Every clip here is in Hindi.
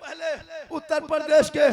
पहले उत्तर प्रदेश के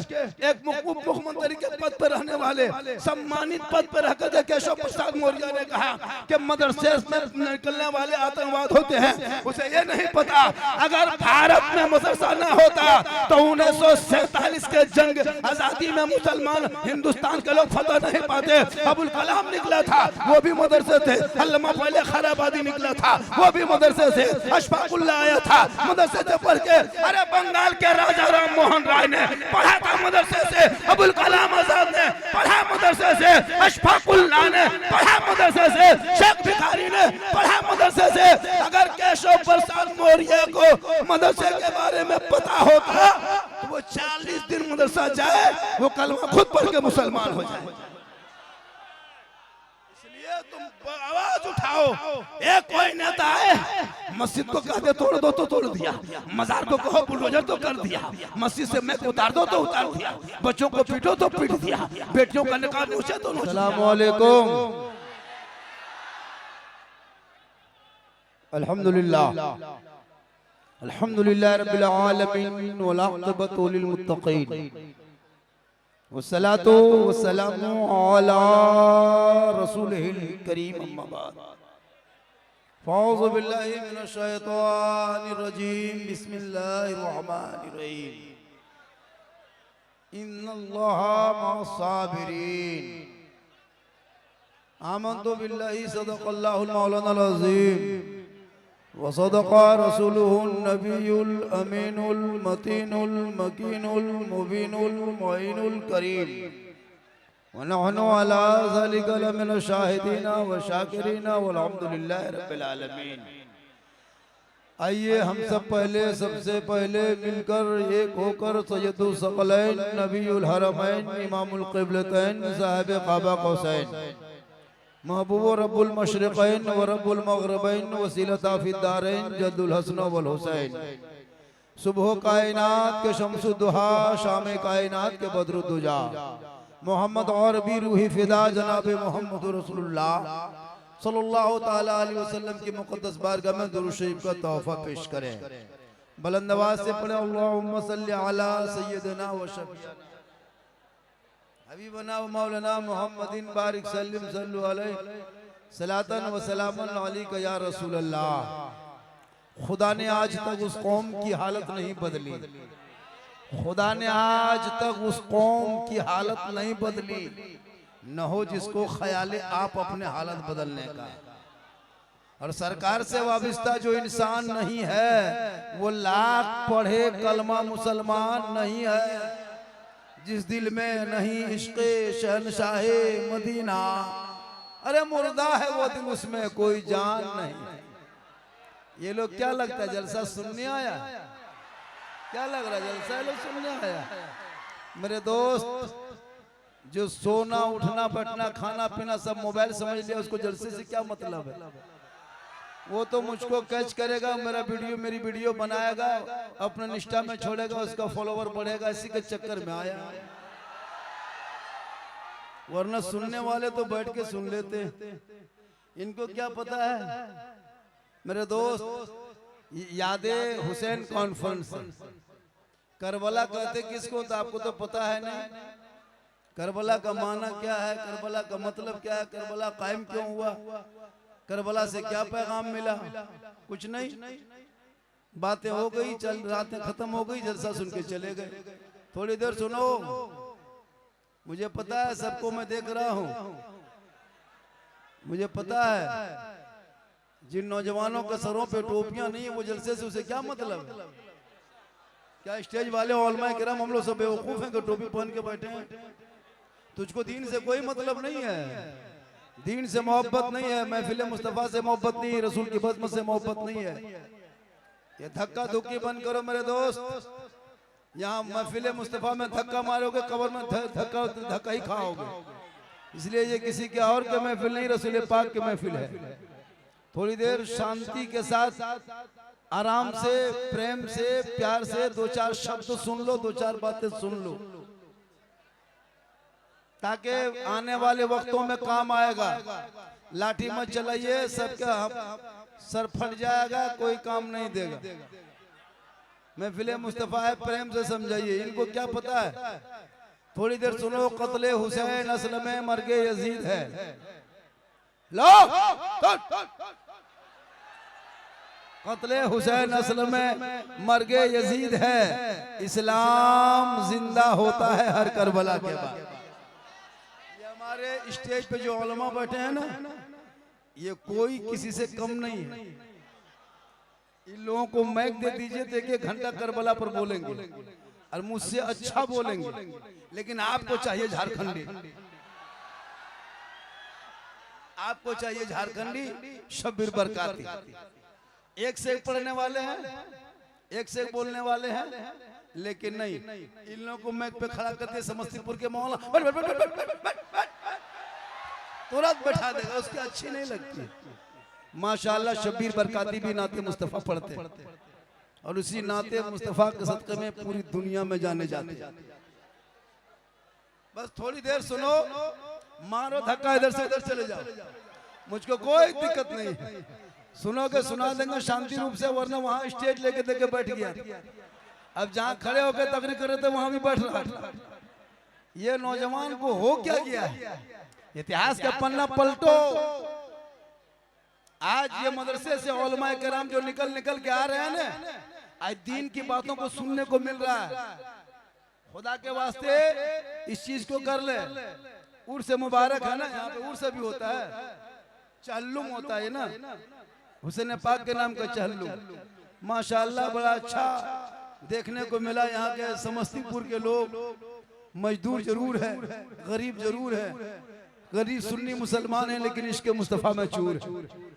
एक मुख्यमंत्री के पद पर रहने वाले सम्मानित पद पर रहकर के केशव प्रसाद मौर्य ने कहा कि मदरसे में निकलने वाले आतंकवाद होते हैं। उसे ये नहीं पता अगर भारत में मदरसा न होता तो 1947 के जंग आजादी में मुसलमान हिंदुस्तान के लोग फतह नहीं पाते। अबुल कलाम निकला था, वो भी मदरसे थे। अल्लामा पहले खैराबादी निकला था, वो भी मदरसे से। अशफाकुल्लाह आया था, मदरसे से पढ़ के। अरे बंगाल के राजा राम मोहन राय ने पढ़ा था मदरसे से, अबुल कलाम आजाद ने पढ़ा मदरसे से, अशफाकुल्लाह ने पढ़ा मदरसे से, शेख भिखारी ने पढ़ा मदरसे से। अगर केशव प्रसाद मौर्य को मदरसे के बारे में पता होता तो वो 40 दिन मदरसा जाए, वो कलमा खुद पढ़ के मुसलमान हो जाए। इसलिए तुम आवाज उठाओ। एक कोई नेता है, मस्जिद को कहते तोड़ दो तो तोड़ दिया, मजार को कहो बुलडोजर तो कर दिया, मस्जिद से मैक उतार दो तो उतार दिया, बच्चों को पीटो तो पीट दिया, बेटियों का निकाह नोचे तो नोच। अस्सलाम वालेकुम। अल्हम्दुलिल्लाह अल्हम्दुलिल्लाह रब्बिल आलमीन वल आक़िबतु लिल मुत्तक़ीन वस्सलातु वस्सलामु अला रसूलिहिल करीम अम्मा बाद। फ़ौज़ु बिल्लाहि मिनश शैतानिर रजीम बिस्मिल्लाहिर रहमानिर रहीम। इन्नल्लाहा मअस साबिरीन। आमन्तु बिल्लाहि सदक़ल्लाहुल मौलानाल अज़ीम व सदक़ा रसूलुहुन नबियुल अमीनुल मतीनुल मकीनुल मुबीनुल मुईनुल करीम व नहनु अला ज़ालिका लमिनश शाहिदीना व शाकिरीना वल्हम्दुलिल्लाहि रब्बिल आलमीन। आइए हम सब पहले सबसे पहले मिलकर एक होकर सैयदुल सकलैन नबीउल हरमैन इमामुल क़िबलतैन साहिब क़ाबा कौसैन महबूब रब्बुल मशरिक़ैन व रब्बुल मग़रिबैन वसीलता फ़िद्दारैन जद्दुल हसन वल हुसैन। सुबह कायनात के शम्सुद्दुहा, शाम कायनात के बद्रुद्दुजा, मोहम्मद और भी रूही फ़िदा जनाब मोहम्मद रसूलुल्लाह सल्लल्लाहु ताला अलैहि वसल्लम की मुक़द्दस बारगाह में दुरूद शरीफ का तोहफ़ा पेश करें। बुलंद आवाज़ से पढ़े अल्लाहुम्मा सल्लि अला सय्यिदना व शफ़ीअना हबीबना व मौलाना मुहम्मदिन बारिक सल्लिम सल्लु अलैहि सलातन व सलामन अलैका या रसूल अल्लाह। खुदा ने आज तक उस कौम की हालत नहीं बदली, खुदा ने आज तक उस कौम की हालत नहीं बदली, न हो जिसको ख्याल आप अपने हालत बदलने का। और सरकार से वाबिस्ता जो इंसान नहीं है वो लाख पढ़े कलमा मुसलमान नहीं है। जिस दिल में नहीं इश्क़े शहनशाहे मदीना, अरे मुर्दा है वो दिल, उसमें कोई जान नहीं। ये लोग क्या लगता है जलसा सुनने आया? क्या लग रहा है जलसा लोग सुनने आया? मेरे दोस्त, जो सोना उठना बैठना खाना पीना सब मोबाइल समझ लिया, उसको जलसे से क्या मतलब है? वो तो मुझको कैच करेगा, मेरा वीडियो मेरी वीडियो बनाएगा, अपने निष्ठा में छोड़ेगा, उसका फॉलोवर बढ़ेगा, इसी के चक्कर में आया। वरना सुनने वाले तो बैठ के सुन लेते, इनको क्या पता है। मेरे दोस्त, यादे हुसैन कॉन्फ्रेंस करबला कहते किसको, तो आपको तो पता है नहीं। करबला का माना क्या है, करबला का मतलब क्या है, करबला कायम क्यों हुआ, करबला से क्या पैगाम मिला? कुछ नहीं, बातें हो गई, चल रातें खत्म हो गई, जलसा सुन के चले गए। थोड़ी देर सुनो, मुझे पता है सबको मैं देख रहा हूं, मुझे पता है जिन नौजवानों के सरों पे टोपियां नहीं है वो जलसे से उसे क्या मतलब है? क्या स्टेज वाले उलमाए किराम हम लोग सब बेवकूफ हैं कि टोपी पहन के बैठे हैं? तुझको दीन से कोई मतलब नहीं है, दीन से मोहब्बत नहीं है, महफिल मुस्तफा से मोहब्बत नहीं है, रसूल की बज़्म से मोहब्बत नहीं है। ये धक्का धुक्की बंद करो मेरे दोस्त। यहाँ महफिल मुस्तफा में धक्का मारोगे, कब्र में धक्का ही खाओगे। इसलिए ये किसी के और के महफिल नहीं, रसूल पाक के महफिल है। थोड़ी देर शांति के साथ आराम से, प्रेम से, प्यार से दो चार शब्द सुन लो, दो चार बातें सुन लो, ताकि आने वाले वक्तों में काम आएगा। लाठी मत चलाइए, सबका सर फट जाएगा, कोई काम नहीं देगा। महफिल मुस्तफ़ा है, प्रेम से समझाइए, इनको क्या पता है। थोड़ी देर सुनो, कत्ले हुसैन असल में मर्गे यजीद है। लो, कत्ले हुसैन असल में मर्गे यजीद है, इस्लाम जिंदा होता है हर करबला के बाद। ये हमारे स्टेज पे जो उलमा बैठे हैं ना, ये कोई किसी से कम नहीं है। इन लोगों को माइक दे दीजिए तो 1 घंटा करबला पर बोलेंगे और मुझसे अच्छा बोलेंगे, लेकिन आपको चाहिए झारखंडी, आपको चाहिए झारखंडी शब्बीर बरकाती। एक से एक पढ़ने वाले हैं, एक से एक बोलने वाले हैं, लेकिन नहीं, इन लोगों को माइक पे खड़ा करते समस्तीपुर के मौला तुरंत बैठा देगा, उसकी अच्छी नहीं लगती। माशाअल्लाह शब्बीर बरकाती भी नाते मुस्तफ़ा पढ़ते और उसी नाते मुस्तफ़ा के सदक़े में पूरी दुनिया में जाने जाते। बस थोड़ी देर सुनो, मारो धक्का, इधर से उधर चले जाओ, मुझको कोई दिक्कत नहीं है। सुनोगे सुना देंगे शांति रूप से, वरना वहां स्टेज लेके देके बैठ गया। अब जहां खड़े होकर तकरीर कर रहे थे वहां भी बैठ रहा। ये नौजवान को हो क्या गया है? इतिहास का पन्ना पलटो। आज ये मदरसे से उलमाए किराम जो निकल के आ रहे हैं ना, आज दीन की बातों को सुनने को मिल रहा है। खुदा के वास्ते इस चीज को कर ले। उर्स से मुबारक है ना, यहाँ पे उर्स भी होता है, चहल्लुम होता है ना, हुसैन पाक के नाम का चहल्लुम। माशाअल्लाह बड़ा अच्छा देखने को मिला। यहाँ के समस्तीपुर के लोग मजदूर जरूर है, गरीब जरूर है, गरीब सुन्नी मुसलमान है, लेकिन इसके मुस्तफ़ा में चूर है।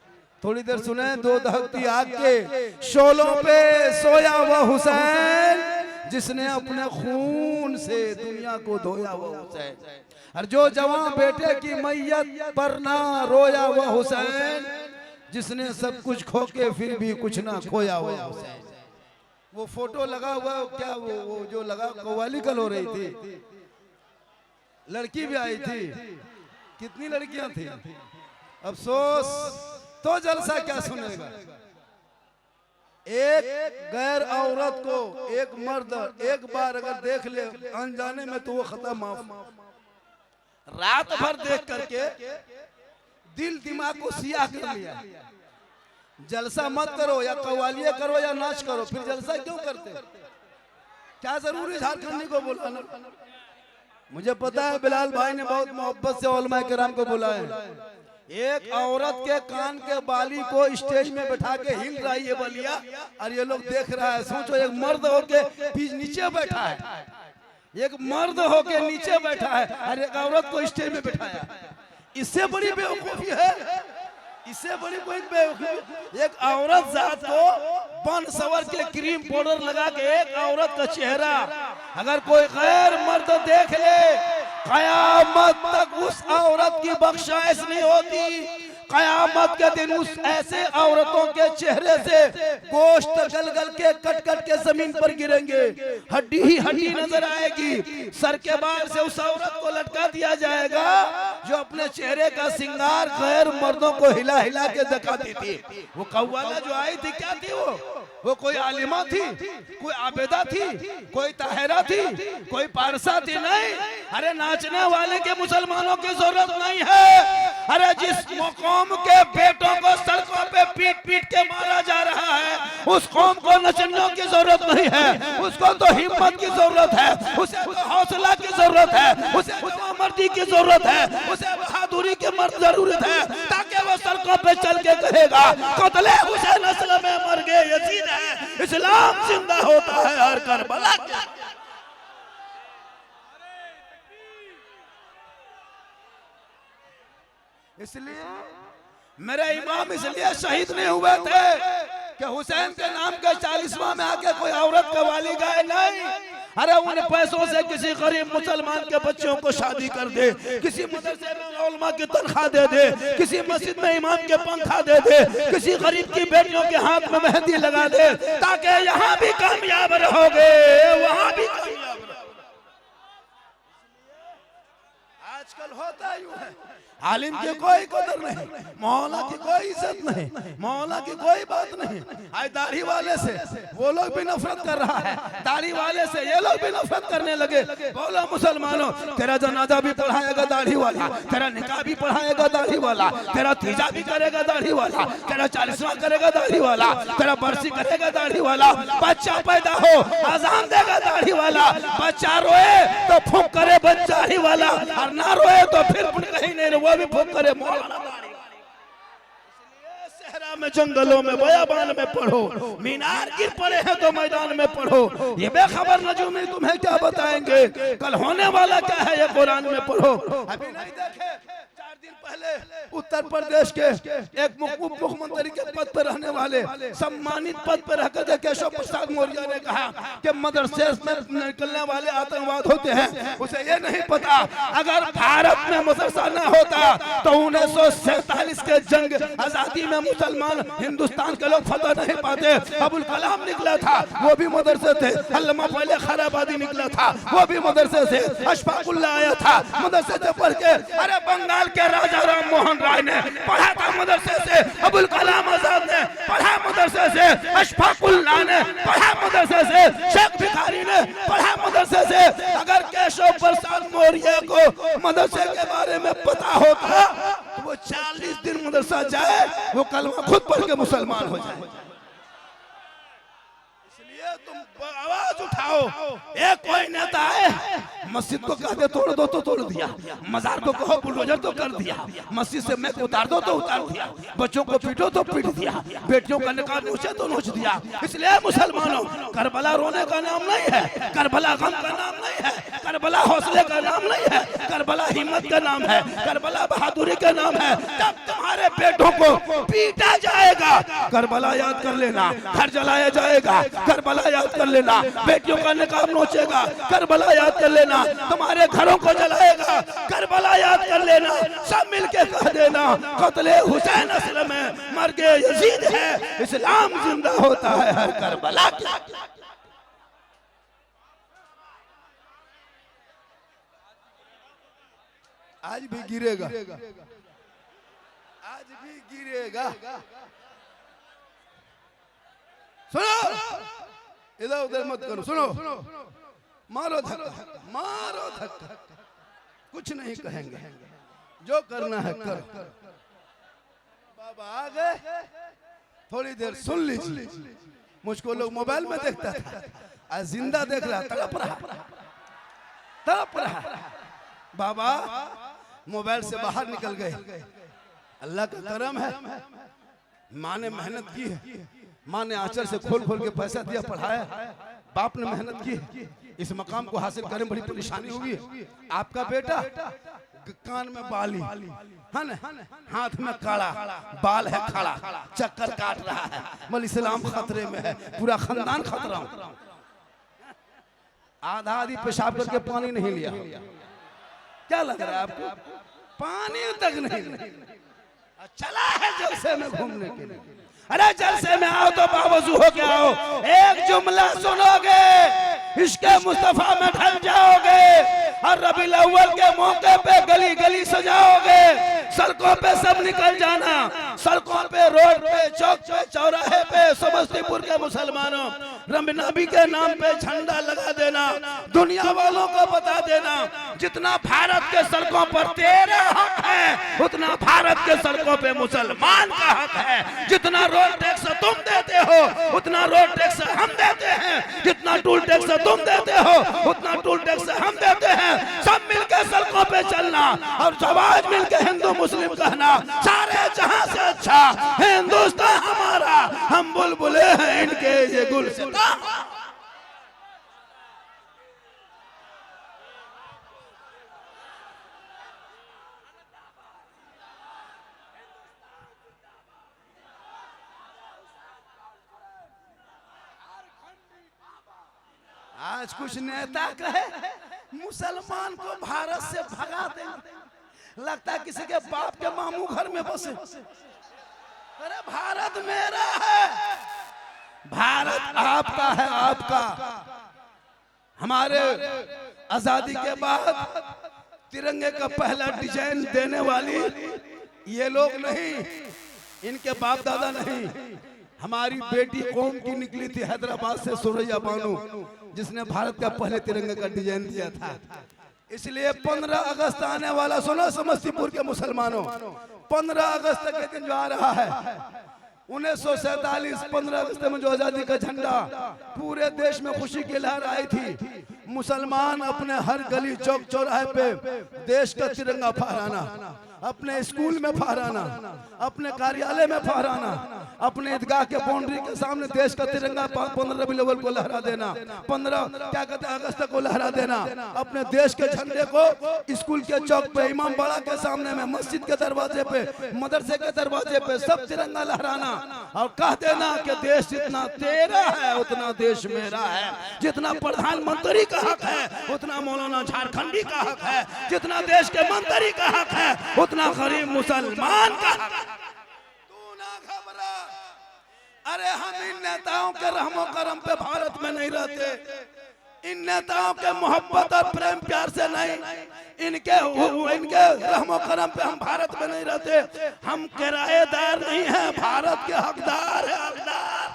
थोड़ी देर सुने, 2 दहकती आग के शोलों पे सोया वो हुसैन, जिसने अपने खून से दुनिया को धोया वो हुसैन। और जो जवान बेटे की मैयत पर ना रोया वो हुसैन, जिसने सब कुछ खो के फिर भी कुछ ना खोया वो हुसैन। वो फोटो लगा हुआ क्या, वो जो लगा, कव्वाली कल हो रही थी, लड़की भी आई थी, कितनी लड़कियां थी। अफसोस तो जलसा क्या सुनेगा। एक गैर औरत को एक मर्द एक बार अगर देख ले अनजाने में, तो वो खता माफ। रात भर देख करके दिल दिमाग को सियाह कर लिया। जलसा मत करो, या कव्वालियां करो या नाच करो, फिर जलसा क्यों करते? क्या जरूरी झारखंडी को बुलाना? मुझे पता है बिलाल भाई ने बहुत मोहब्बत से उलमा किराम को बुलाया। एक औरत के कान के बाली को स्टेज में बैठा के हिल रही है बलिया, और ये लोग देख रहा है। सोचो, एक मर्द होके बीच नीचे बैठा है, एक मर्द होके नीचे बैठा है, और एक औरत को स्टेज में बैठाया। इससे बड़ी बेवकूफी है, इससे बड़ी कोई बेवकूफी। एक औरत जात को बन सवर के क्रीम पाउडर लगा के एक औरत का चेहरा अगर कोई गैर मर्द देख ले, कयामत तक उस औरत की बख्शाइश नहीं होती। कयामत के दिन उस ऐसे औरतों के चेहरे से गोश्त गल के कट के जमीन पर गिरेंगे, हड्डी ही हड्डी नजर आएगी। सर के बाल से उस औरत को लटका दिया जाएगा जो अपने चेहरे का सिंगार गैर मर्दों को हिला के दिखाती थी। वो कव्वाला जो आई थी, क्या थी वो कोई आलिमा थी, कोई आबेदा थी, कोई ताहिरा थी, कोई पारसा थी? नहीं। अरे नाचने वाले के मुसलमानों की जरूरत नहीं है। अरे जिस कौम के बेटों को सड़कों पे पीट के मारा जा रहा है, उस कौम को नचनियों की जरूरत नहीं है। उसको तो हिम्मत की जरूरत है, उसे तो हौसला की जरूरत है, उसे तो मर्दी की जरूरत है, उसे बहादुरी की जरूरत है, ताकि वो सड़कों पे चल के कहेगा कत्ले हुसैन असल में मर गए यजीद है, इस्लाम जिंदा होता है हर करबला के। इसलिए मेरे इमाम इसलिए शहीद नहीं हुए थे कि हुसैन के नाम के 40वां में आके कोई औरत कव्वाली गाए, नहीं। अरे उन पैसों से किसी गरीब मुसलमान के बच्चों को शादी कर दे, किसी मदरसे में उलमा की तनख्वाह दे दे, किसी मस्जिद में इमाम के पंखा दे दे, किसी गरीब की बेटियों के हाथ में मेहंदी लगा दे, ताकि यहाँ भी कामयाब रहोगे, वहां भी कामयाब रहोगे। आज आजकल होता यूं है, आलिम की कोई कदर नहीं, मौला की कोई इज्जत नहीं, मौला की कोई बात नहीं। आज दाढ़ी वाले से वो लोग भी नफरत कर रहा है, दाढ़ी वाले से ये लोग भी नफरत करने लगे। बोलो मुसलमानों, तेरा जनाजा भी पढ़ाएगा दाढ़ी वाला, तेरा निकाह भी पढ़ाएगा दाढ़ी वाला, तेरा तीजा भी करेगा दाढ़ी वाला, तेरा 40वां करेगा दाढ़ी वाला, तेरा बरसी करेगा दाढ़ी वाला। बच्चा पैदा हो अजान देगा दाढ़ी वाला, बच्चा रोए तो फूंक करे बच्चा ही वाला, और ना रोए तो फिर कहीं नहीं, वो भी फूंक करे मौलाना दाढ़ी वाला। इसलिए सहरा में, जंगलों में, बयाबान में पढ़ो, मीनार गिर पड़े हैं तो मैदान में पढ़ो। ये बेखबर नजूमी तुम्हें क्या बताएंगे, कल होने वाला क्या है ये कुरान में पढ़ो। अभी नहीं देखे 4 दिन पहले उत्तर प्रदेश के एक मुख्यमंत्री के पद पर रहने वाले, सम्मानित पद पर रहकर केशव प्रसाद मौर्य ने कहा कि मदरसे में निकलने वाले आतंकवाद होते हैं। उसे ये नहीं पता अगर भारत में मदरसा न होता तो 1947 के जंग आजादी में मुसलमान हिंदुस्तान के लोग फतह नहीं पाते। अबुल कलाम निकला था, वो भी मदरसे थे। अल्लामा पहले खैराबादी निकला था, वो भी मदरसे से। अशफाकुल्लाह आया था, मदरसे से पढ़ के। अरे बंगाल के राजा राम मोहन राय ने पढ़ा था मदरसे से, अबुल कलाम आजाद ने पढ़ा मदरसे से, अशफाकुल्लाह ने पढ़ा मदरसे से, शेख भिखारी ने पढ़ा मदरसे से। अगर केशव प्रसाद मौर्य को मदरसे के बारे में पता होता तो वो 40 दिन मदरसा जाए, वो कलमा खुद पढ़ के मुसलमान हो जाए। इसलिए तुम आवाज उठाओ। एक कोई नेता है, मस्जिद को कहते तोड़ दो तो तोड़ दिया, मजार को कहो बुलडोजर तो कर दिया, मस्जिद से मैं उतार दो तो उतार दिया, बच्चों को पीटो तो पीट दिया, बेटियों का निकाह नोचे तो नोच दिया। इसलिए मुसलमानों, करबला रोने का नाम नहीं है, करबला गम का नाम नहीं है, करबला हौसले का नाम नहीं है, करबला हिम्मत का नाम है, करबला बहादुरी का नाम है। जब तुम्हारे बेटों को पीटा जाएगा, करबला याद कर लेना, घर जलाया जाएगा, करबला याद कर लेना, बेटियों का निकाह नोचेगा, करबला याद कर लेना, तुम्हारे घरों को जलाएगा, करबला याद कर लेना। सब मिलके कह देना, कत्ले हुसैन असल में मर्गे यजीद है, इस्लाम जिंदा होता है हर करबला के। आज भी गिरेगा, आज भी गिरेगा। सुनो, इधर उधर मत करो, सुनो, मारो धक्का, मारो धक्का, कुछ नहीं कहेंगे, जो करना है करो। बाबा आ गए, थोड़ी देर सुन लीजिए। मुझको लोग मोबाइल में देखता था, आज जिंदा देख रहा, तड़प रहा, तड़प रहा। बाबा मोबाइल से बाहर निकल गए। अल्लाह का करम है, माँ ने मेहनत की है, माँ ने आंचल से खोल खोल के पैसा दिया, पढ़ाया, बाप ने मेहनत की है, इस मकाम को हासिल करने में बड़ी परेशानी होगी। आपका बेटा कान में बाली है ना, हाथ में काड़ा, बाल है खड़ा, चक्कर काट रहा है, मल इस्लाम खतरे में है, पूरा खानदान खतरा में। आधा आधी पेशाब करके पानी नहीं लिया, क्या लग रहा है आपको? पानी तक नहीं, चला है जलसे में घूमने के लिए। अरे जलसे में आओ तो बावजू हो के आओ, एक जुमला सुनोगे इश्क़े मुस्तफा में ढल जाओगे, और रबीउल अव्वल के मौके पे गली गली सजाओगे, सड़कों पे सब निकल जाना, सड़कों पे, रोड पे, चौक पे, चौराहे पे, समस्तीपुर के मुसलमानों नबी के नाम पे झंडा लगा देना, दुनिया वालों को बता देना, जितना भारत के सड़कों पर तेरा हक है उतना भारत के सड़कों पे मुसलमान का हक है। जितना रोड टैक्स तुम देते हो उतना रोड टैक्स हम देते हैं, जितना टूल टैक्स तुम देते हो उतना टूल टैक्स हम देते हैं। सब मिलकर सड़कों पे चलना और आवाज मिलकर हिंदू मुस्लिम कहना, सारे जहां से अच्छा हिंदुस्तान हमारा, हम बुलबुले हैं इनके ये गुलसिता। आज कुछ नेता कहे मुसलमान को भारत से भगा देंगे, लगता है किसी के बाप के मामू घर में बसे। अरे भारत मेरा है, भारत आपका है, आपका। हमारे आजादी के बाद तिरंगे का पहला डिजाइन देने वाली ये लोग नहीं, इनके बाप दादा नहीं, हमारी बेटी कौम की निकली थी हैदराबाद से सुरैया बानो, जिसने भारत का पहले तिरंगे का डिजाइन दिया था। इसलिए 15 अगस्त आने वाला, सुनो समस्तीपुर के मुसलमानों, 15 अगस्त के दिन जो आ रहा है 1947 15 अगस्त में जो आजादी का झंडा पूरे देश में खुशी की लहर आई थी, मुसलमान अपने हर गली चौक चौराहे पे देश का तिरंगा फहराना, अपने स्कूल में फहराना, अपने कार्यालय में फहराना, अपने ईदगाह के बाउंड्री के सामने देश का तिरंगा 15 रबी अव्वल को लहरा देना, 15 क्या कहते हैं अगस्त को लहरा देना, अपने देश के झंडे को स्कूल के चौक पे, इमाम बाड़ा के सामने में, मस्जिद के दरवाजे पे, मदरसे के दरवाजे पे सब तिरंगा लहराना और कह देना कि देश जितना तेरा है उतना देश मेरा है, जितना प्रधानमंत्री का हक है उतना मौलाना झारखंडी का हक है, जितना देश के मंत्री का हक है उतना गरीब मुसलमान का हक है। तू ना घबरा, अरे हम इन नेताओं के रहमो करम पे भारत में नहीं रहते, इन नेताओं के मोहब्बत और प्रेम प्यार से नहीं, इनके रहमो करम पे हम भारत में नहीं रहते, हम किराएदार नहीं हैं, भारत के हकदार है, हकदार।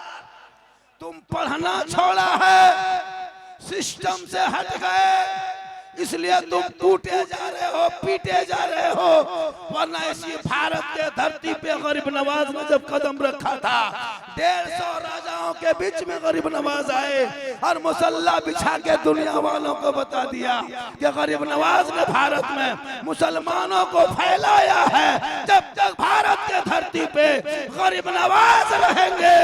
तुम पढ़ना छोड़ा है, सिस्टम से हट गए, इसलिए तुम टूटे जा रहे हो, पीटे जा रहे हो, वरना इसी भारत के धरती पे गरीब नवाज ने जब कदम रखा था 150 राजाओं के बीच में गरीब नवाज आए और मुसल्ला बिछा के दुनिया वालों को बता दिया कि गरीब नवाज ने भारत में मुसलमानों को फैलाया है। जब तक भारत के धरती पे गरीब नवाज रहेंगे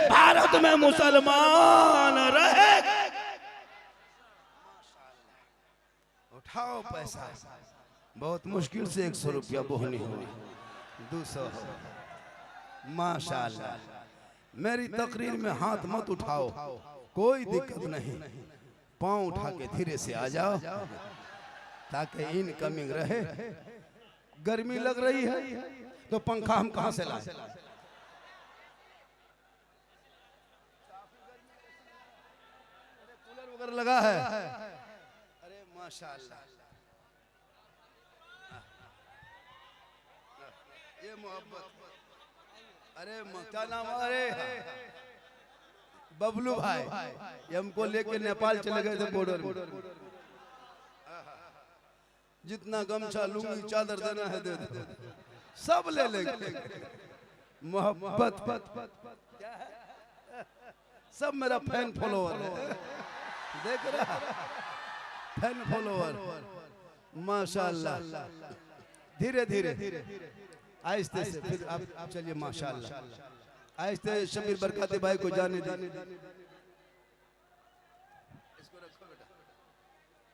भारत में मुसलमान रहेंगे। उठाओ पैसा, बहुत मुश्किल से 100 रुपया बोहनी हुई, 200 माशाल्लाह। मेरी तकरीर में हाथ मत उठाओ, कोई दिक्कत नहीं, पांव उठा के धीरे से आ जाओ ताकि इनकमिंग रहे। गर्मी लग रही है तो पंखा हम कहां से लाए? कूलर वगैरह लगा है, अरे माशाल्लाह, ये मोहब्बत। अरे क्या नाम? अरे बबलू भाई, ये हमको लेके नेपाल चले गए थे बॉर्डर में। जितना गमछा लूंगी चादर देना है दे दो, सब ले लेंगे। मोहब्बत क्या है? सब मेरा फैन फॉलोअर है, देख रहा, फैन फॉलोअर माशाल्लाह। धीरे धीरे आहिस्ते से, फिर आप चलिए माशाल्लाह। आहिस्ते शबीर बरकाती भाई को जाने दीजिए,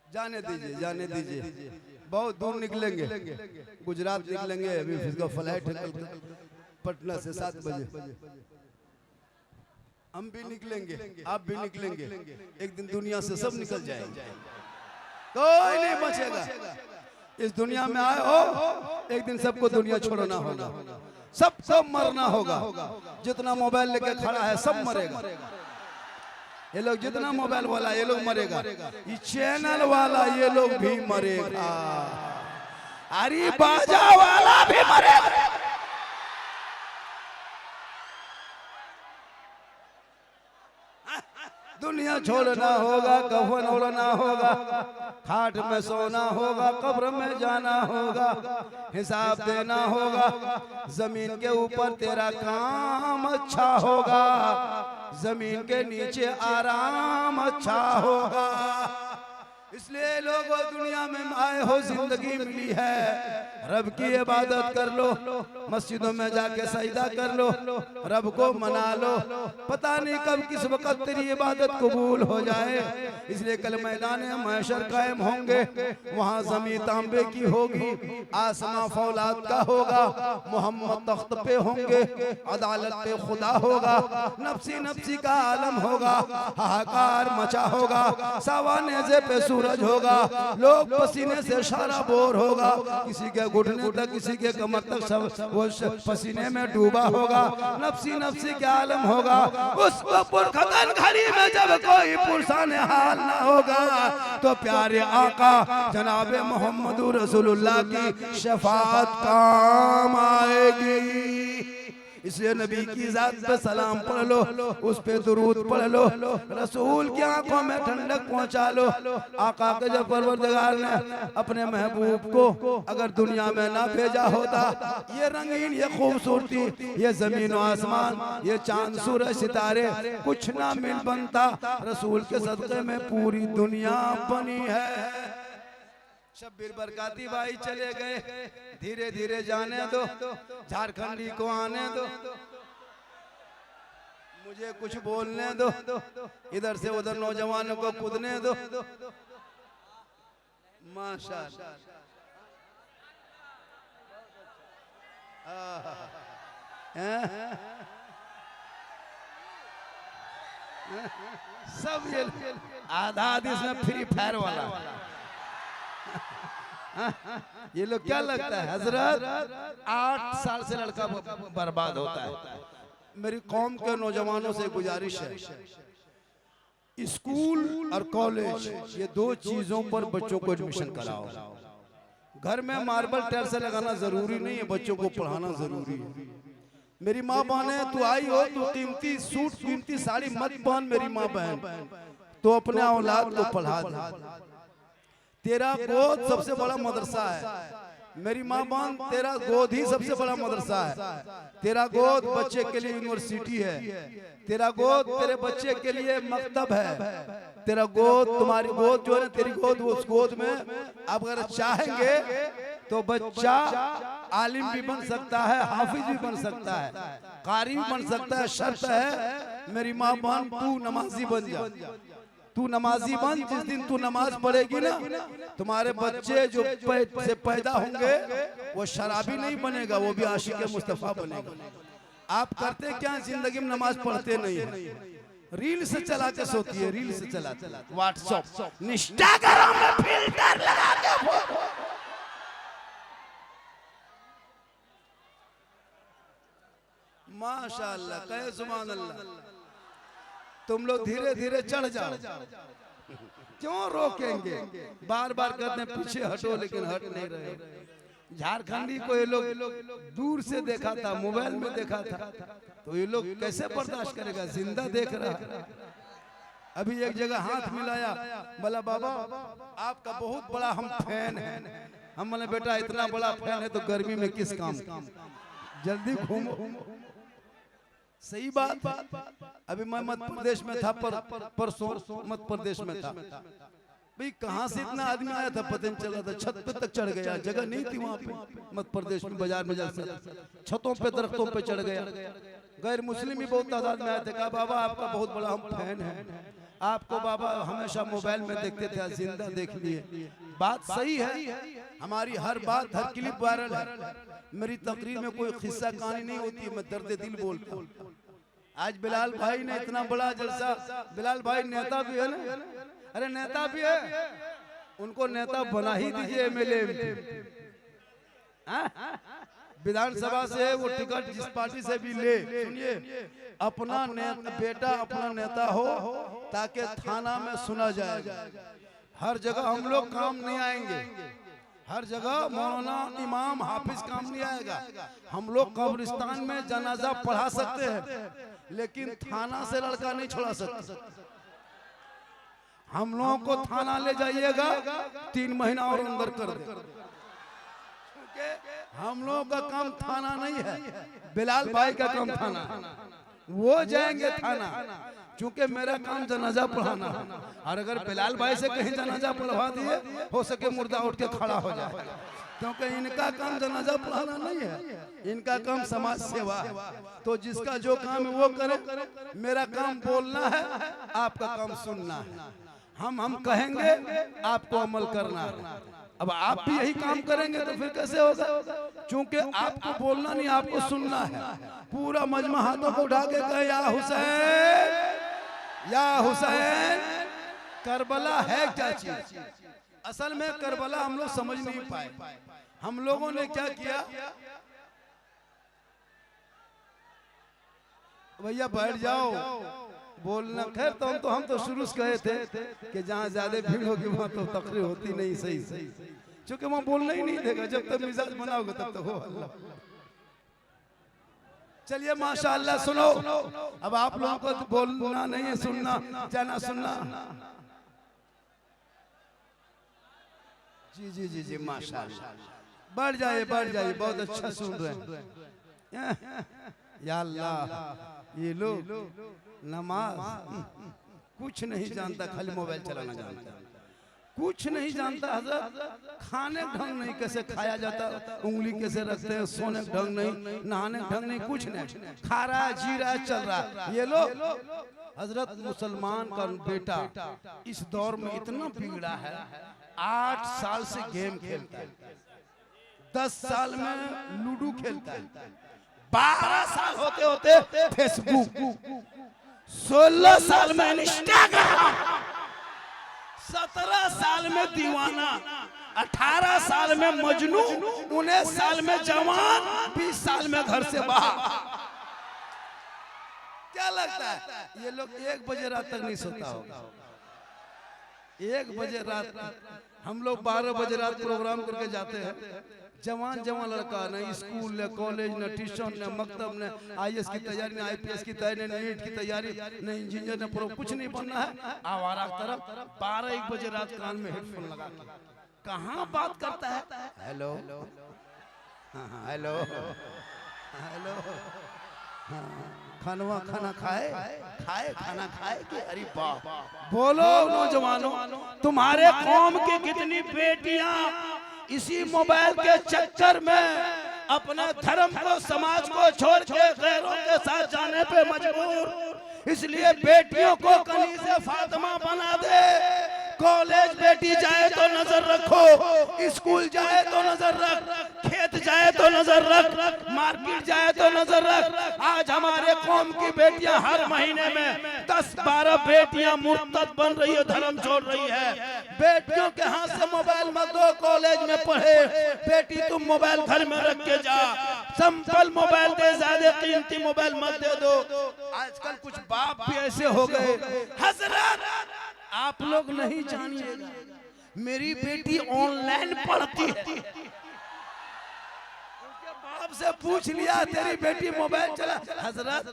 जाने दीजिए, जाने दीजिए। बहुत दूर निकलेंगे, गुजरात निकलेंगे, अभी इसका फ्लाइट है पटना से 7 बजे। हम भी निकलेंगे, आप भी निकलेंगे, एक दिन दुनिया से सब निकल जाएंगे, कोई नहीं बचेगा। इस दुनिया में आए हो, एक दिन सबको दुनिया छोड़ना होगा, सबको मरना होगा। जितना मोबाइल लेके खड़ा है सब मरेगा, ये लोग जितना मोबाइल वाला ये लोग मरेगा, ये चैनल वाला ये लोग भी मरेगा, अरे बाजा वाला भी मरेगा। दुनिया छोड़ना होगा, कफन ओढ़ना होगा, खाट में सोना होगा, कब्र में जाना होगा, हिसाब देना होगा। जमीन के ऊपर तेरा काम अच्छा होगा, जमीन के नीचे आराम अच्छा होगा। इसलिए लोगों दुनिया में आए हो, जिंदगी मिली है, रब की इबादत कर लो, मस्जिदों में जाके सजदा कर लो, रब को मना लो, पता नहीं कब किस वक्त तेरी इबादत कबूल हो जाए। इसलिए कल मैदान महशर कायम होंगे, वहाँ ज़मीन तांबे की होगी, आसमां फौलाद का होगा, मोहम्मद तख्त पे होंगे, अदालत पे खुदा होगा, नफ्सी नफ्सी का आलम होगा, हाहाकार मचा होगा, सावानेज़े पे सूरज होगा, होगा, लोग पसीने से सारा बोर होगा, किसी के घुटने तक किसी के कमर तक सब वो पसीने में डूबा होगा, नफसी नफसी के आलम होगा। उस पुरखतन घड़ी में जब कोई पुरसान हाल ना होगा तो प्यारे आका जनाबे मोहम्मद रसूलुल्लाह की शफाअत काम आएगी। इसलिए नबी की जात पे सलाम पढ़ लो, उस पे दुरूद पढ़ लो, रसूल की आंखों में ठंडक पहुंचा लो। आका के जब परवरदिगार ने अपने महबूब को अगर दुनिया में ना भेजा होता, ये रंगीन, ये खूबसूरती, ये जमीन और आसमान, ये चांद सूरज सितारे कुछ ना मिल बनता। रसूल के सदक़े में पूरी दुनिया बनी है। शब्बीर बरकाती भाई चले गए, धीरे धीरे जाने दो, झारखंडी को आने दो, मुझे कुछ बोलने दो, इधर से उधर नौजवानों को कूदने दो। माशाअल्लाह, सब ये आधा इसमें फ्री फायर वाला। ये लोग क्या लगता है हजरत, 8 साल से लड़का बर्बाद होता है। मेरी कौम के नौजवानों से गुजारिश है, स्कूल और कॉलेज ये 2 चीजों पर बच्चों को एडमिशन कराओ। घर में मार्बल टाइल्स लगाना जरूरी नहीं है, बच्चों को पढ़ाना जरूरी है। मेरी माँ बहने, तू आई हो तो कीमती सूट कीमती साड़ी मत पहन मेरी माँ बहन, तो अपने औलाद को पढ़ा दे। तेरा गोद सबसे बड़ा मदरसा है मेरी माँ बहन, तेरा गोद ही सबसे बड़ा मदरसा है। तेरा गोद बच्चे के लिए यूनिवर्सिटी है, तेरा गोद तेरे बच्चे के लिए मकतब है। तेरा गोद, तुम्हारी गोद जो है ना, तेरी गोद, उस गोद में आप अगर चाहेंगे तो बच्चा आलिम भी बन सकता है, हाफिज भी बन सकता है, कारी भी बन सकता है। शर्त है मेरी माँ बहन, तू नमाजी बन जा, तू नमाजी बन। जिस दिन तू नमाज पढ़ेगी ना, तुम्हारे बच्चे जो से पैदा होंगे वो शराबी नहीं बनेगा, वो भी आशिक मुस्तफा बनेगा। आप करते क्या, जिंदगी में नमाज पढ़ते नहीं है, रील से चला के सोती है, रील से चला व्हाट्सएप इंस्टाग्राम में फिल्टर लगा के। माशाअल्लाह, कहे सुभान अल्लाह। तुम लोग धीरे धीरे चढ़ जाओ, क्यों रोकेंगे? बार बार कहते हैं पीछे हटो, लेकिन हट नहीं रहे। झारखंडी को ये लोग दूर से देखा था, मोबाइल में देखा था, तो ये लोग कैसे बर्दाश्त करेगा? जिंदा देख रहा है। अभी एक जगह हाथ मिलाया, बोला बाबा आपका बहुत बड़ा हम फैन है। हम बोले बेटा इतना बड़ा फैन है तो गर्मी में किस काम, जल्दी घूमो। सही बात। अभी मैं मध्य प्रदेश में था, परसों मध्य प्रदेश में था। भाई कहाँ से इतना आदमी आया था पता नहीं चला था, छत पे तक चढ़ गया, जगह नहीं थी वहाँ पे। मध्य प्रदेश में बाजार में जाकर छतों पे दरख्तों पे चढ़ गया। गैर मुस्लिम भी बहुत तादाद में आए थे। कहा बाबा आपका बहुत बड़ा हम फैन है, आपको बाबा हमेशा मोबाइल में देखते थे, जिंदा देख लिए। बात सही है, हमारी हर बात, हर क्लिप वायरल है। मेरी तकरीर में कोई किस्सा कहानी नहीं होती है, मैं दर्द दिल बोलता हूँ। आज बिलाल भाई ने इतना बड़ा जलसा, बिलाल भाई नेता भी है ना, अरे नेता भी है, उनको नेता बना ही दीजिए, एमएलए विधानसभा से वो टिकट जिस पार्टी से भी ले। सुनिए, अपना बेटा अपना नेता हो ताकि थाना में सुना जाएगा। हर जगह हम लोग काम नहीं आएंगे, हर जगह मौलाना इमाम हाफिज काम नहीं आएगा। हम लोग कब्रिस्तान में जनाजा पढ़ा सकते हैं, लेकिन थाना से लड़का नहीं छोड़ा सकते। हम लोगों को थाना ले जाइएगा, 3 महीना और अंदर कर दे। हम लोगों का काम थाना नहीं है, बिलाल भाई का काम थाना, वो जाएंगे थाना। क्योंकि मेरा काम जनाजा पढ़ाना है, और अगर बिलाल भाई से कहीं जनाजा पढ़वा दिए, हो सके मुर्दा उठ के खड़ा हो जाए। क्योंकि इनका काम जनाजा पढ़ाना नहीं है, इनका काम समाज सेवा है। तो जिसका जो काम है वो करे। मेरा काम बोलना है, आपका काम सुनना है। हम कहेंगे, आपको अमल करना है। अब आप भी यही काम करेंगे तो फिर कैसे होगा? क्योंकि आपको बोलना नहीं, आपको सुनना है। पूरा मजमा हाथों को उठा के कहे या हुसैन, या हुसैन। करबला है क्या चीज? असल में करबला हम लोग समझ नहीं पाए। हम लोगों ने क्या किया, भैया बैठ जाओ बोलना। खैर तो हम तो शुरू से कहे थे कि जहाँ ज्यादा भीड़ होगी वहाँ तो तकरीर होती नहीं। सही क्योंकि वहाँ बोलना ही नहीं देगा। जब तक मिजाज बनाओगे तब तक हो अल्लाह। चलिए माशाअल्लाह सुनो। अब आप लोगों को बोलना नहीं है, सुनना जाना सुनना। जी जी जी जी माशाअल्लाह। बढ़ जाइए बहुत अच्छा सुन रहे हैं। या अल्लाह, ये लोग नमाज कुछ नहीं जानता, खाली मोबाइल चलाना जानता, कुछ नहीं जानता। हजरत खाने का ढंग नहीं, कैसे खाया जाता, उंगली कैसे रखते हैं, सोने का ढंग नहीं, नहाने का ढंग नहीं, कुछ नहीं। खा रहा जी रहा चल रहा। ये लोग हजरत मुसलमान का बेटा इस दौर में इतना बिगड़ा है, 8 साल से गेम खेलता है, 10 साल में लूडो खेलता है, 12 साल होते होते फेसबुक, 16 साल में इंस्टाग्राम, 17 साल में दीवाना, 18 साल में मजनू, 19 साल में जवान, 20 साल में घर से बाहर। क्या लगता है ये लोग 1 बजे रात तक नहीं सोता होगा? 1 बजे रात, हम लोग 12 बजे रात प्रोग्राम करके जाते हैं। जवान लड़का, न स्कूल न कॉलेज न ट्यूशन न मकतब न IAS की तैयारी न IPS की तैयारी न नीट की तैयारी न इंजीनियर न प्रो, कुछ नहीं बनना है। आवारा तरफ 12-1 बजे रात कान में हेडफोन लगा के कहाँ बात करता है। हेलो हेलो हेलो, खाना खाए खाना खाए कि अरे बाप। बोलो नौजवानों, तुम्हारे कौम की कितनी बेटियां इसी मोबाइल के चक्कर में अपने धर्म को, समाज को छोड़ के गैरों के साथ जाने पे मजबूर। इसलिए बेटियों को कनीज़े फातिमा बना दे। कॉलेज बेटी जाए तो नजर रखो, स्कूल जाए तो नजर रख, खेत जाए तो नजर रख, मार्केट जाए तो नजर रख। आज हमारे कौम की बेटियां हर महीने में 10-12 बेटियां मुर्तद बन रही है, धर्म छोड़ रही है। बेटियों के हाथ से मोबाइल मत दो, कॉलेज में पढ़े बेटी तुम मोबाइल घर में रख के जा। सिंपल मोबाइल दे, ज्यादा कीमती मोबाइल मत दे दो। आजकल कुछ बाप भी ऐसे हो गए। हजरत आप लोग नहीं जानिएगा, मेरी बेटी ऑनलाइन पढ़ती है। बाप से पूछ लिया तेरी बेटी मोबाइल चला। हजरत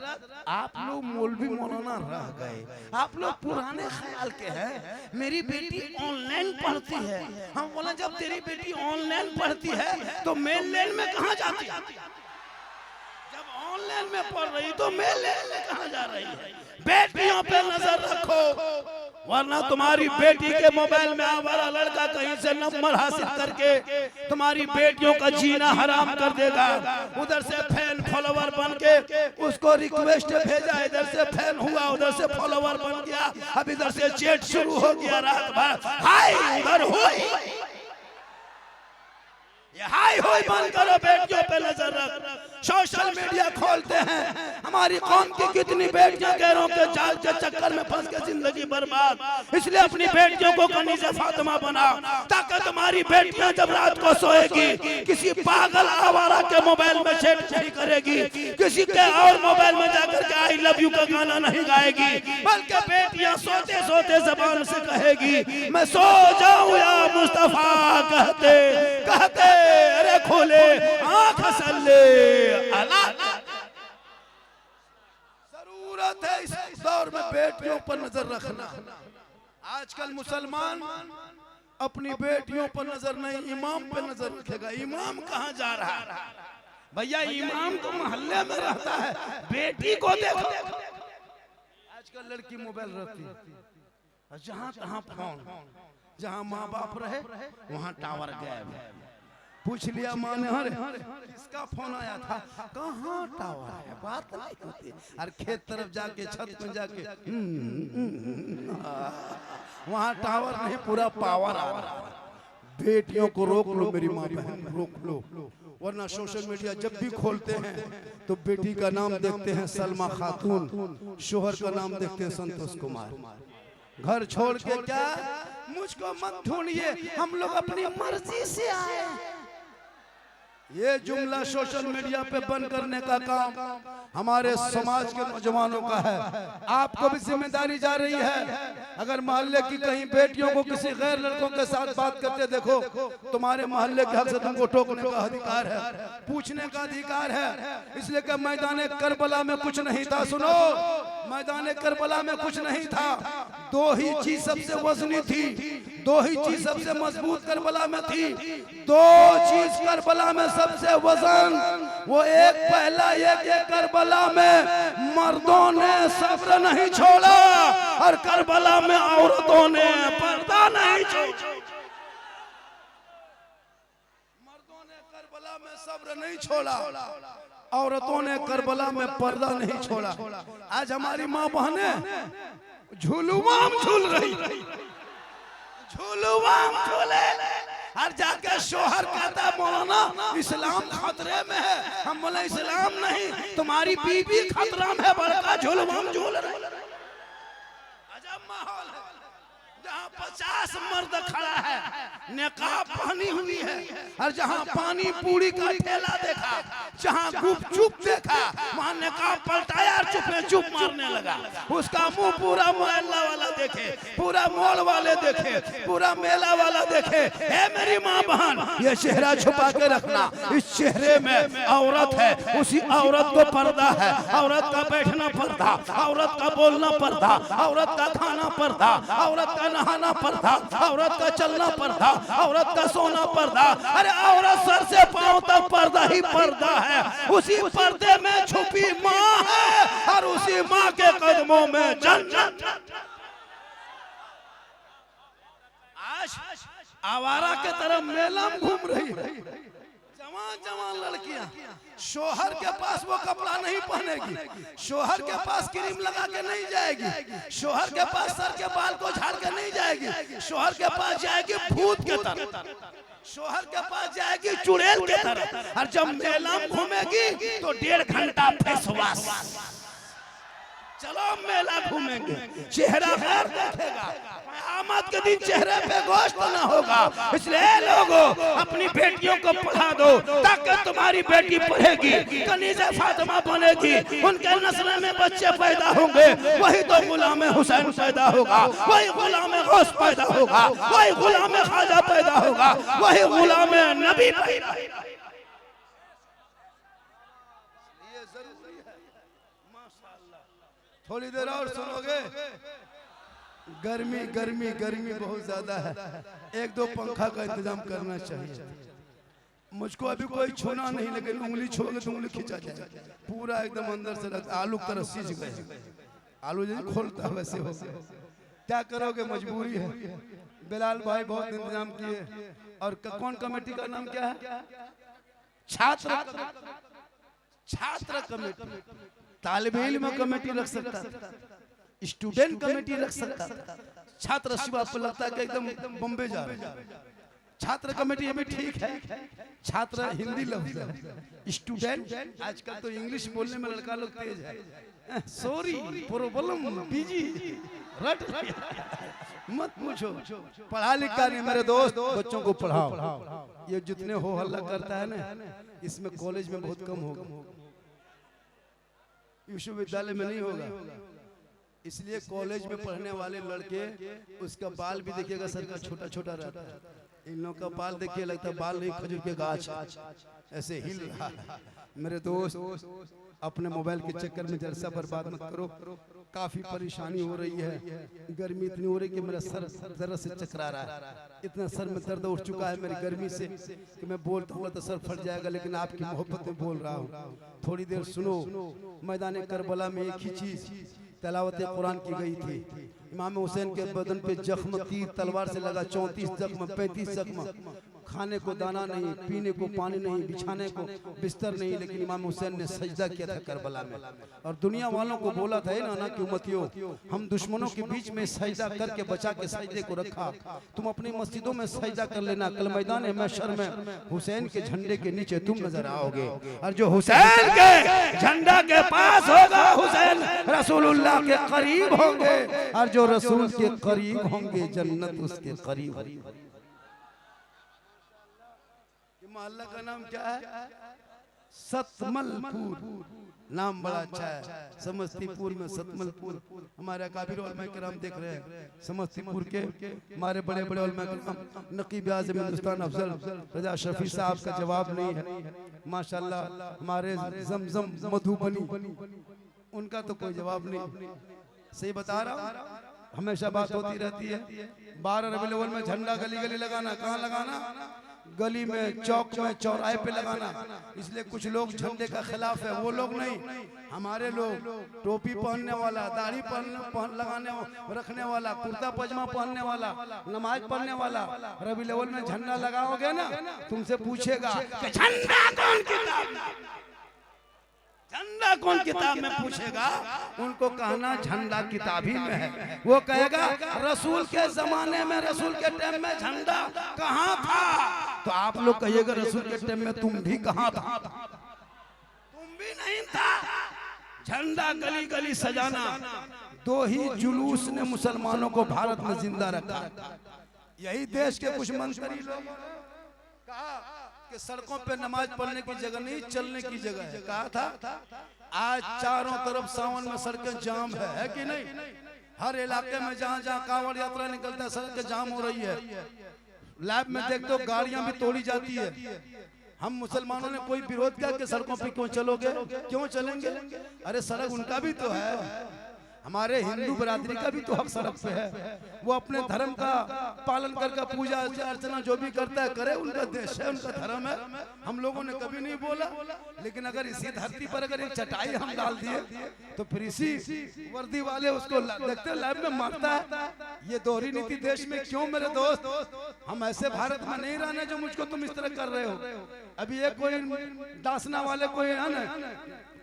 आप लोग मौलवी मौलाना रह गए, आप लोग पुराने ख्याल के हैं। मेरी बेटी ऑनलाइन पढ़ती है। हम बोला जब तेरी बेटी ऑनलाइन पढ़ती है तो मेन लेन में कहाँ जाती है? जब ऑनलाइन में पढ़ रही तो मेन लेन में कहाँ जा रही है? बेटियों पे नजर रखो, वरना तुम्हारी बेटी के मोबाइल में आवारा लड़का कहीं से नंबर हासिल करके तुम्हारी बेटियों का जीना हराम कर देगा। उधर से फैन फॉलोवर बन के उसको रिक्वेस्ट भेजा, इधर से फैन हुआ, उधर से फॉलोवर बन गया, अब इधर से चैट शुरू हो गया। रात भर हाय उधर हुई, हाय होय बंद करो, बेटियों पे नजर रख। सोशल मीडिया खोलते हैं, हमारी कौम की कितनी बेटियां गैरों के जाल के चक्कर में फंस के जिंदगी बर्बाद। इसलिए अपनी बेटियों को कनीज़े फातिमा बना, ताकि तुम्हारी बेटियां जब रात को सोएगी किसी पागल आवारा के मोबाइल में चैट नहीं करेगी, किसी के और मोबाइल में जाकर के आई लव यू का गाना नहीं गाएगी, बल्कि बेटियां सोते सोते जबान से कहेगी मैं सो जाऊं या मुस्तफा, कहते कहते अरे खोले आंख सल्ले अला। जरूरत है इस दौर में बेटियों पर नजर रखना। आजकल मुसलमान अपनी बेटियों पर नजर नहीं, इमाम पे नजर रखेगा। इमाम कहाँ जा रहा है? भैया इमाम तो मोहल्ले में रहता है, बेटी को देखो। आजकल लड़की मोबाइल रखती है, जहाँ तहाँ फोन, जहाँ माँ बाप रहे वहाँ टावर गायब। पूछ लिया माँ ने, अरे किसका फोन आया था? कहाँ टावर है, बात नहीं होती। और खेत तरफ जाके छत में जाके वहाँ टावर नहीं, पूरा पावर आ रहा है। बेटियों को रोक लो मेरी माँ बहन, रोक लो, वरना सोशल मीडिया जब भी खोलते हैं तो बेटी का नाम देखते हैं सलमा खातून, शोहर का नाम देखते हैं संतोष कुमार। घर छोड़ के क्या, मुझको मत ढूंढिए, हम लोग अपनी मर्जी से आए। ये जुमला सोशल मीडिया पे बंद करने का काम हमारे समाज के नौजवानों का है। आपको भी जिम्मेदारी जा रही है। अगर मोहल्ले की कहीं बेटियों को किसी गैर लड़कों के साथ बात करते देखो, तुम्हारे मोहल्ले के हक से तुमको टोकने का अधिकार है, पूछने का अधिकार है। इसलिए कि मैदान करबला में कुछ नहीं था। सुनो, मैदान करबला में कुछ नहीं था। दो ही चीज सबसे वजनी थी, दो ही चीज सबसे मजबूत करबला में थी। दो चीज करबला में सबसे वजन, वो एक पहला एक करबला में मर्दों ने सब्र नहीं छोड़ा और करबला में औरतों ने पर्दा नहीं छोड़ा। मर्दों ने करबला में सब्र नहीं छोड़ा, औरतों ने करबला में पर्दा नहीं छोड़ा। आज हमारी माँ बहनें झूलुआम झूल रही, झूलुआम झूले, हर जाके शोहर कहता मौलाना इस्लाम खतरे में है। हम बोले इस्लाम नहीं, तुम्हारी बीवी खतरा में है, बड़का झूलुआम झूल रही। अजब माहौल है, जहाँ 50 मर्द खड़ा है, निकाब पहनी हुई है, और जहाँ पानी पूरी का ठेला देखा, जहाँ गुपचुप देखा, वहाँ निकाब पलटाया और चुप में चुप मारने लगा। उसका मुंह पूरा मोहल्ला वाला देखे, पूरा मॉल वाले देखे, पूरा मेला वाला देखे। हे मेरी माँ बहन, ये चेहरा छुपा के रखना, इस चेहरे में औरत है, उसी औरत को पर्दा है। औरत का बैठना पर्दा, औरत का बोलना पर्दा, औरत का खाना पर्दा, औरत का नहाना पर्दा, औरत का चलना पर्दा, औरत का सोना पर्दा। अरे औरत सर से पांव तक पर्दा ही पर्दा है। उसी पर्दे में छुपी माँ है और उसी माँ के कदमों में जन्नत। आज आवारा के तरफ मेला में घूम रही है जवान जवान लड़कियां। शोहर के पास वो कपड़ा नहीं पहनेगी, शोहर के पास क्रीम लगा के नहीं जाएगी, शोहर के पास सर के बाल को झाड़ के नहीं जाएगी, शोहर के पास जाएगी भूत के तरह, शोहर के पास जाएगी चुड़ैल के तरह। और जब मेला में घूमेगी तो 1.5 घंटा फेस वॉश। चलो मेला घूमेंगे, चेहरा गैर देखेगा, क़यामत के दिन चेहरे पे गोश्त ना होगा। इसलिए लोगों, अपनी बेटियों को पढ़ा दो ताकि तुम्हारी बेटी पढ़ेगी, कनीज़े फातिमा बनेगी, उनके नस्ल में बच्चे पैदा होंगे, वही तो गुलाम हुसैन पैदा होगा, वही गुलाम गौस पैदा होगा, वही गुलाम ख्वाजा पैदा होगा, वही गुलाम नबी पैदा होगा। थोड़ी देर और सुनोगे। गर्मी गर्मी गर्मी बहुत ज्यादा है, 1-2 पंखा का इंतजाम करना चाहिए। मुझको अभी कोई छूना नहीं, लेकिन उंगली छूओगे तो उंगली खींचा जाए, पूरा एकदम अंदर से आलू की तरह सीज गए। आलू जैसे खोलता वैसे हो गया, क्या करोगे, मजबूरी है। बिलाल भाई बहुत इंतजाम किए। और कौन कमेटी का नाम क्या है? छात्र कमेटी। तालिब इल्म कमेटी रख सकता था, स्टूडेंट कमेटी रख सकता था। छात्र शिव आपको लगता है कि एकदम बम्बे जा रहे हैं। छात्र कमेटी अभी ठीक है, छात्र हिंदी लफ्ज है, स्टूडेंट आजकल तो इंग्लिश बोलने में लड़का लोग तेज है। सॉरी प्रॉब्लम बिजी रट मत पूछो, पढ़ा लिखा नहीं मेरे दोस्त, बच्चों को पढ़ाओ। ये जितने हो हल्ला करता है ना, इसमें कॉलेज में बहुत कम होगा, विश्वविद्यालय में नहीं होगा। इसलिए कॉलेज में पढ़ने वाले लड़के, उसका बाल भी देखिएगा सर का छोटा छोटा रहता है। इन लोगों का बाल देखिए, लगता है बाल नहीं खजूर के गाछ ऐसे हिल रहा है। मेरे दोस्त, अपने मोबाइल के चक्कर में जलसा बर्बाद मत करो। काफी परेशानी हो रही है, गर्मी इतनी हो रही कि मेरा सर जरा से चकरा रहा है। इतना सर में दर्द उठ चुका है मेरी गर्मी से कि मैं बोलता हूँ तो सर फट जाएगा, लेकिन आपकी मोहब्बत में बोल रहा हूँ। थोड़ी देर सुनो। मैदान करबला में एक ही चीज तिलावत कुरान की गई थी। इमाम हुसैन के बदन पे जख्म तीर तलवार से लगा, 34 जख्म, 35 जख्म। खाने को दाना नहीं, पीने को पानी नहीं, बिछाने को बिस्तर नहीं, लेकिन इमाम हुसैन ने सजदा किया था करबला में। और दुनिया वालों को बोला था ना कि उम्मतियों, हम दुश्मनों के बीच में सजदा करके बचा के सजदे को रखा, तुम अपनी मस्जिदों में सजदा कर लेना, कल मैदान महशर में हुसैन के झंडे के नीचे तुम नजर आओगे। और जो हुसैन के झंडा के पास होगा, हुसैन रसूलुल्लाह के करीब होंगे, और जो रसूल के करीब होंगे जन्नत उसके करीब होगी। मोहल्ला का नाम क्या है? सतमलपुर। नाम बड़ा अच्छा है। समस्तीपुर में सतमलपुर। हमारे काबिर उलमा किराम देख रहे हैं, समस्तीपुर के हमारे बड़े बड़े उलमा किराम, नकीब आज़म हिंदुस्तान अफजल रजा शफी साहब का जवाब नहीं है माशाल्लाह। हमारे जमजम मधुबनी, उनका तो कोई जवाब नहीं। सही बता रहा हूँ, हमेशा बात होती रहती है। 12 रबीउल अव्वल में झंडा गली गली लगाना, कहाँ लगाना? गली में, चौक में, चौराहे पे लगाना। इसलिए कुछ लोग झंडे का खिलाफ है, वो लोग नहीं। हमारे लोग टोपी पहनने वाला, दाढ़ी लगाने रखने वाला, कुर्ता पजामा पहनने वाला, नमाज पढ़ने वाला, रबीउल अव्वल में झंडा लगाओगे ना, तुमसे पूछेगा कि झंडा कौन किताब, झंडा कौन किताब में पूछेगा, उनको कहना झंडा किताब ही में है। वो कहेगा रसूल के जमाने में, रसूल के टाइम में झंडा कहाँ था? तो आप लोग कहिएगा रसूल के टाइम में तुम भी कहाँ था? तुम भी नहीं था। झंडा गली गली सजाना, 2 ही जुलूस ने मुसलमानों को भारत में जिंदा रखा। यही देश के कुछ मंत्री लोग कहा कि सड़कों पे नमाज पढ़ने की जगह नहीं, चलने की जगह है। कहा था आज चारों तरफ सावन में सड़कें जाम है कि नहीं? हर इलाके में जहाँ जहाँ कांवड़ यात्रा निकलता है सड़कें जाम हो रही है। लैब में देखते हो गाड़ियां भी तोड़ी जाती है। हम मुसलमानों ने कोई विरोध किया कि सड़कों पे क्यों चलोगे, क्यों चलेंगे? अरे सड़क उनका भी तो है, हमारे हिंदू बरादरी का भी तो हक सड़क पे है। वो अपने धर्म का पालन करके पूजा अर्चना जो भी करता है करे, उनका देश है, उनका धर्म है। हम लोगों ने कभी नहीं बोला। लेकिन अगर इसी धरती पर अगर एक चटाई हम डाल दिए तो फिर इसी वर्दी वाले उसको देखते लैब में मारता है। ये दोहरी नीति देश में क्यों मेरे दोस्त? हम ऐसे भारत में नहीं रहने जो मुझको तुम इस तरह कर रहे हो। अभी एक कोई दासना वाले कोई है ना,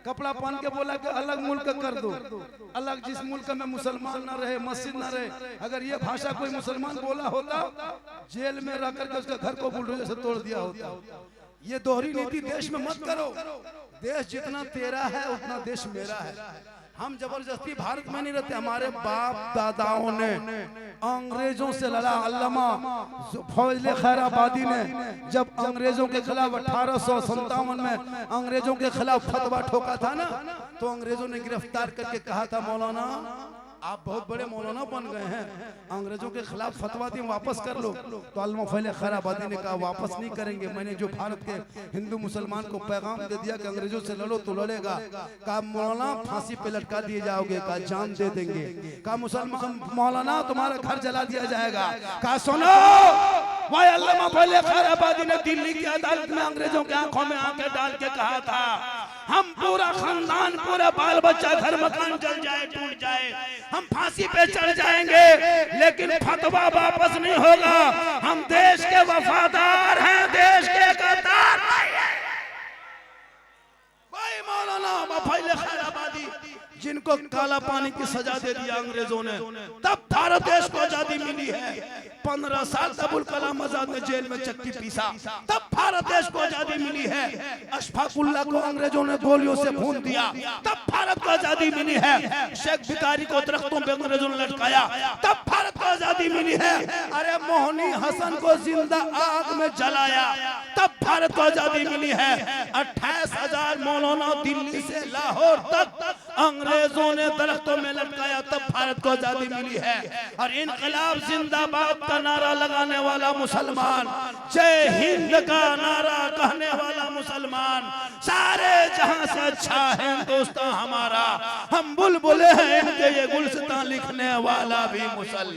कपड़ा पहन के बोला कि अलग मुल्क कर दो, अलग जिस मुल्क में मुसलमान ना रहे, मस्जिद ना रहे। अगर ये भाषा कोई मुसलमान बोला होता, जेल में रह करके उसके घर को बुलडोजर से तोड़ दिया होता। ये दोहरी नीति देश में मत करो। देश जितना तेरा है उतना देश मेरा है। हम जबरदस्ती भारत में नहीं रहते। हमारे बाप दादाओं ने अंग्रेजों से लड़ा। अल्लामा फौजले खैराबादी ने जब अंग्रेजों के खिलाफ 1857 में अंग्रेजों के खिलाफ फतवा ठोका था ना, तो अंग्रेजों ने गिरफ्तार करके कहा था मौलाना आप बहुत बड़े मौलाना बन गए हैं, अंग्रेजों के खिलाफ फतवा दी वापस कर लो। तो अल्लामा फौजले खैराबादी ने कहा वापस नहीं करेंगे। मैंने जो भारत के हिंदू मुसलमान को पैगाम दे दिया कि अंग्रेजों से लड़ो तो लड़ेगा। कहा मौलाना फांसी पे लटका दिए जाओगे, कहा जान दे देंगे। कहा मुसलमान मौलाना तुम्हारा घर जला दिया जाएगा। कहा सुनो, वही अल्लामा फौजले खैराबादी ने दिल्ली की अदालत में अंग्रेजों के आंखों में आंखें डाल के कहा था हम पूरा खानदान, पूरा बाल बच्चा, घर मकान जल जाए, टूट जाए, हम फांसी पे चढ़ जाएंगे, लेकिन फतवा वापस नहीं होगा। हम देश के वफादार हैं, देश के गद्दार नहीं हैं। कोई मौलाना फौजले खैराबादी जिनको काला पानी की सजा दे दिया अंग्रेजों ने, तब भारत देश को आजादी मिली है। 15 साल अबुल कलाम आजाद ने जेल में चक्की पीसा, तब भारत देश को आजादी मिली है। अशफाकुल्लाह को अंग्रेजों ने गोलियों से भून दिया, तब भारत को आजादी मिली है। शेख भिखारी को दरख्तों पे अंग्रेजों ने लटकाया, तब भारत को आजादी मिली है। अरे मोहनी हसन को जिंदा आग में जलाया, तब भारत को आजादी मिली है। 28,000 मौलाना दिल्ली से लाहौर तक अंग्रेजों ने दरख्तों में लटकाया, तब भारत को आजादी मिली है। और इनकलाब जिंदाबाद का नारा लगाने वाला मुसलमान, जय हिंद का नारा कहने वाला मुसलमान, सारे जहां से अच्छा है दोस्तों हमारा। हम बुलबुले हैं इनके ये गुलसितां लिखने वाला भी मुसलमान।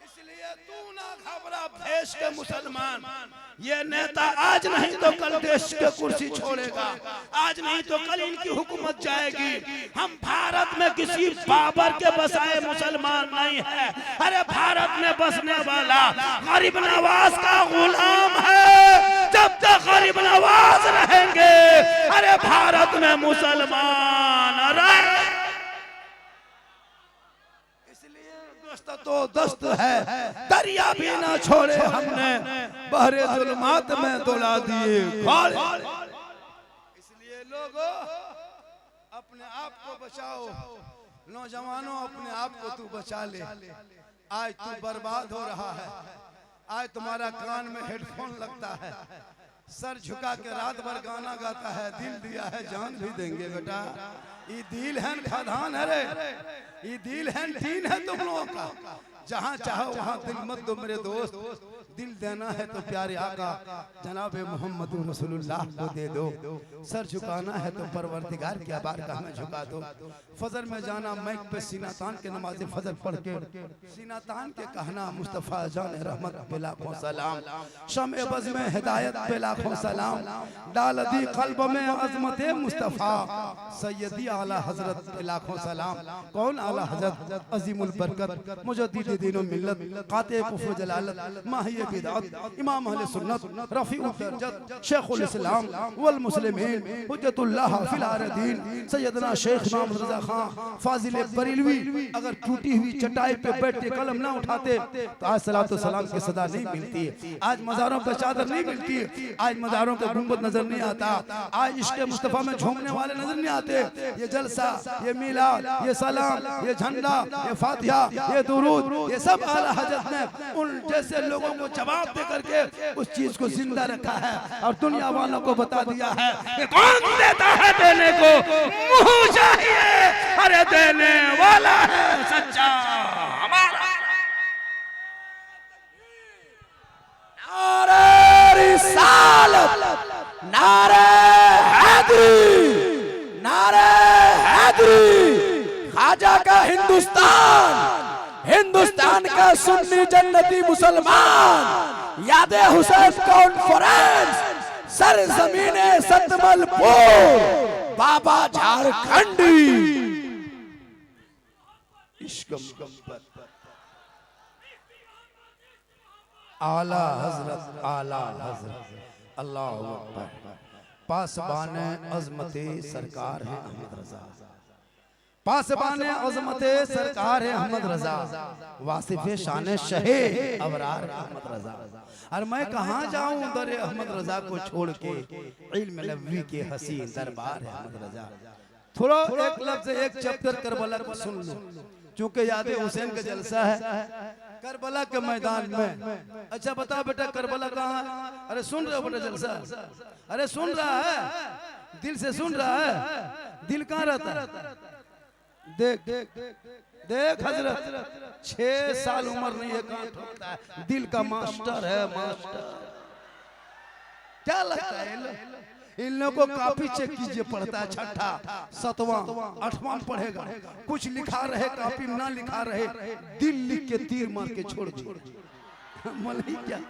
इसलिए तू ना घबरा भेष के मुसलमान, ये नेता आज नहीं तो कल देश के कुर्सी छोड़ेगा, आज नहीं तो कल इनकी हुकूमत जाएगी। हम भारत में किसी बाबर के बसाए मुसलमान नहीं है। अरे भारत में बसने वाला गरीब नवाज का गुलाम है। जब तक गरीब नवाज रहेंगे, अरे भारत में मुसलमान रहे। तो दस्त है, दरिया भी ना छोड़े हमने, बहरे जुल्मात में दोला दिए। इसलिए लोगों, अपने आप को बचाओ। नौजवानों, अपने आप को तू बचा ले। आज तू बर्बाद हो रहा है। आज तुम्हारा कान में हेडफोन लगता है, सर झुका के रात भर गाना गाता है। दिल दिया है, जान भी देंगे बेटा। ये दिल है खदान है रे, ये दिल है दीन है तुम लोगों का। जहाँ चाहो वहाँ दिल मत दो मेरे दोस्त। दिल देना है तो प्यारे आका जनाब मोहम्मद रसूलुल्लाह को दे दो। सर झुकाना है तो परवरदिगार की बारगाह में झुका दो। फजर में जाना मैक पे सीना तान के नमाज फजर पढ़ के सीना तान के कहना मुस्तफ़ा जान रहमत पे लाखों सलाम, शम्ए बज़ में हिदायत पे लाखों सलाम, डाल दी क़ल्ब में अज़मत मुस्तफ़ा, सैयदी आला हजरत पे लाखों सलाम। कौन आला हजरत? अज़ीमुल बरकत मुजद्दिद दीन व मिल्लत, काते कुफ्र जलालत, माहिय बिदअत, इमाम अहले सुन्नत, रफ़ीउद दरजत, शेखुल इस्लाम वल मुस्लिमीन, हुज्जतुल्लाह फिल आरदीन, सैयदना शेख इमाम रज़ा खां फाजिल बरेलवी अगर टूटी हुई चटाई पे बैठ के कलम ना उठाते तो आज सलातो सलाम की सदा नहीं मिलती है। आज मज़ारों पे चादर नहीं मिलती है। आज मज़ारों का गुंबद नजर नहीं आता। आज इश्क़ मुस्तफ़ा में झूमने वाले नजर नहीं आते। ये जलसा, ये मिलाद, ये सलाम, ये झंडा, ये फातिहा, ये दुरूद, ये सब आला हज़रत ने उन जैसे लोगों को जवाब दे करके उस चीज को जिंदा रखा है और दुनिया वालों को बता दिया है कि कौन देता है देने को मुंह चाहिए। अरे देने वाला है सच्चा हमारा। नारे रिसालत, नारे हैदरी, नारे हैदरी, ख्वाजा का हिंदुस्तान, हिंदुस्तान का सुन्नी जन्नती मुसलमान, यादे हुसैन कॉन्फ्रेंस, सरजमीने सतमलपुर, बाबा झारखंडी। इश्क आला हजरत, आला हजरत, अल्लाहु अकबर। पासबाने अज़मते सरकार है अहमद रज़ा, पासबाने अज़मते सरकार है अहमद रज़ा, वासिफ़े शान शहे अबरार अहमद रज़ा। और मैं कहाँ जाऊँ दर अहमद रज़ा को छोड़ के, इल्म नबवी के हसीन दरबार है अहमद रज़ा। थोड़ा एक लफ्ज़ एक चैप्टर करबला को सुन लो, चूंकि यादे हुसैन का जलसा है करबला के मैदान में। अच्छा बता बेटा करबला कहाँ है? अरे सुन रहे हो बेटा जलसा? अरे सुन रहा है, दिल से सुन रहा है। दिल कहाँ रहता है? देख देख देख हजरत, 6 साल उम्र नहीं है, कहाँ ठोकता है। दिल का मास्टर है, मास्टर। क्या लगता है इन लोगों को? काफी चेक कीजिए, पढ़ता है 6वां 7वां 8वां पढ़ेगा, कुछ लिखा रहे काफी ना लिखा रहे, दिल लिख के तीर मार के छोड़ दिए। क्या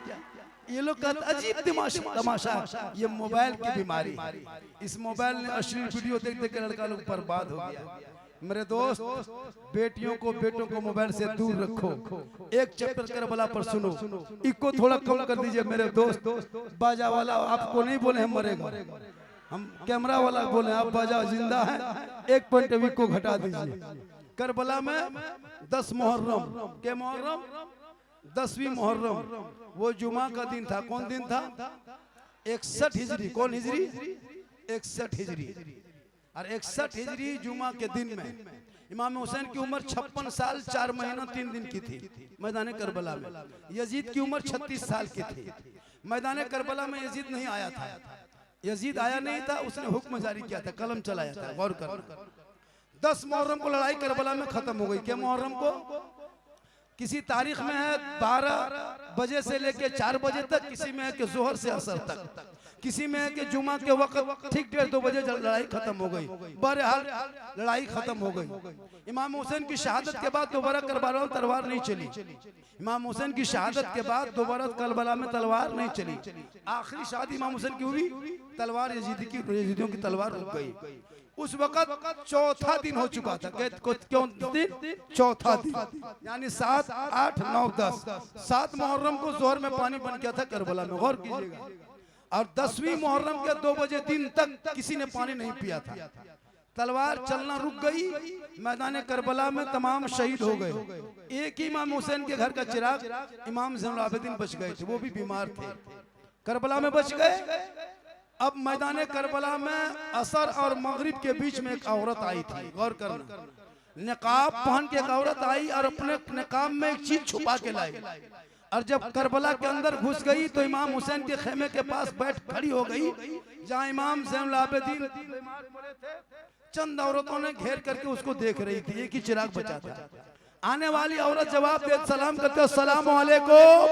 ये लोग का अजीब तमाशा। ये मोबाइल की बीमारी, इस मोबाइल ने अश्लील वीडियो देख देख के लड़का लोग बर्बाद हो गया। मेरे दोस्त, बेटियों को बेटों को मोबाइल से दूर रखो। एक चैप्टर करबला पर सुनो, इसको थोड़ा कम कर दीजिए मेरे दोस्त। बाजा वाला आपको नहीं बोले हम मरेगा, हम कैमरा वाला बोले आप बाजा जिंदा है, 1 पॉइंट अभी को घटा दीजिए। करबला में 10 मुहर्रम के मुहर्रम 10वीं मुहर्रम वो जुमा का दिन था। कौन दिन था? 61 हिजरी। कौन हिजरी? 61 हिजरी। और 61 हिजरी जुमा के दिन में इमाम हुसैन की उम्र 56 साल 4 महीना 3 दिन की थी मैदान करबला में। यजीद की उम्र 36 साल की थी। मैदान करबला में यजीद नहीं आया था। यजीद आया नहीं था, उसने हुक्म जारी किया था, कलम चलाया था। गौर करना, 10 मुहर्रम को लड़ाई करबला में खत्म हो गई। क्या मुहर्रम को? किसी तारीख में है 12 बजे से लेके 4 बजे तक, किसी में है कि जोहर से असर तक, किसी में कि जुमा के वक्त ठीक 1:30 बजे लड़ाई खत्म हो गई, बहरहाल लड़ाई खत्म हो गई। इमाम हुसैन की शहादत के बाद दोबारा करबला में तलवार नहीं चली। इमाम हुसैन की शहादत के बाद दोबारा करबला में तलवार नहीं चली। आखिरी शहादत इमाम हुसैन की हुई, तलवार यजीदियों की तलवार रुक गई। उस वक्त चौथा दिन हो चुका था। क्यों दिन? चौथा दिन, यानी 7, 8, 9, 10। 7 मुहर्रम को जोहर में पानी बन गया था करबला में, गौर कीजिएगा। और 10वीं मुहर्रम के 2 बजे दिन तक किसी ने पानी नहीं पिया था। तलवार चलना रुक गई। मैदान करबला में तमाम शहीद हो गए। एक ही इमाम हुसैन के घर का चिराग इमाम ज़ैनुल आबिदीन बच गए थे, वो भी बीमार थे, करबला में बच गए। अब मैदान करबला में असर और मगरिब के बीच में एक औरत आई थी, गौर करना। निकाब पहन के एक औरत आई और अपने निकाब में एक चीज छुपा के लाई। और जब करबला के अंदर घुस गई तो इमाम हुसैन के खेमे के पास बैठ खड़ी हो गई, जहां इमाम ज़ैनुल आबिदीन चंद औरतों ने घेर करके उसको देख रही थी। एक ही चिराग बचा था। आने वाली औरत जवाब दे, सलाम करते, अस्सलाम वालेकुम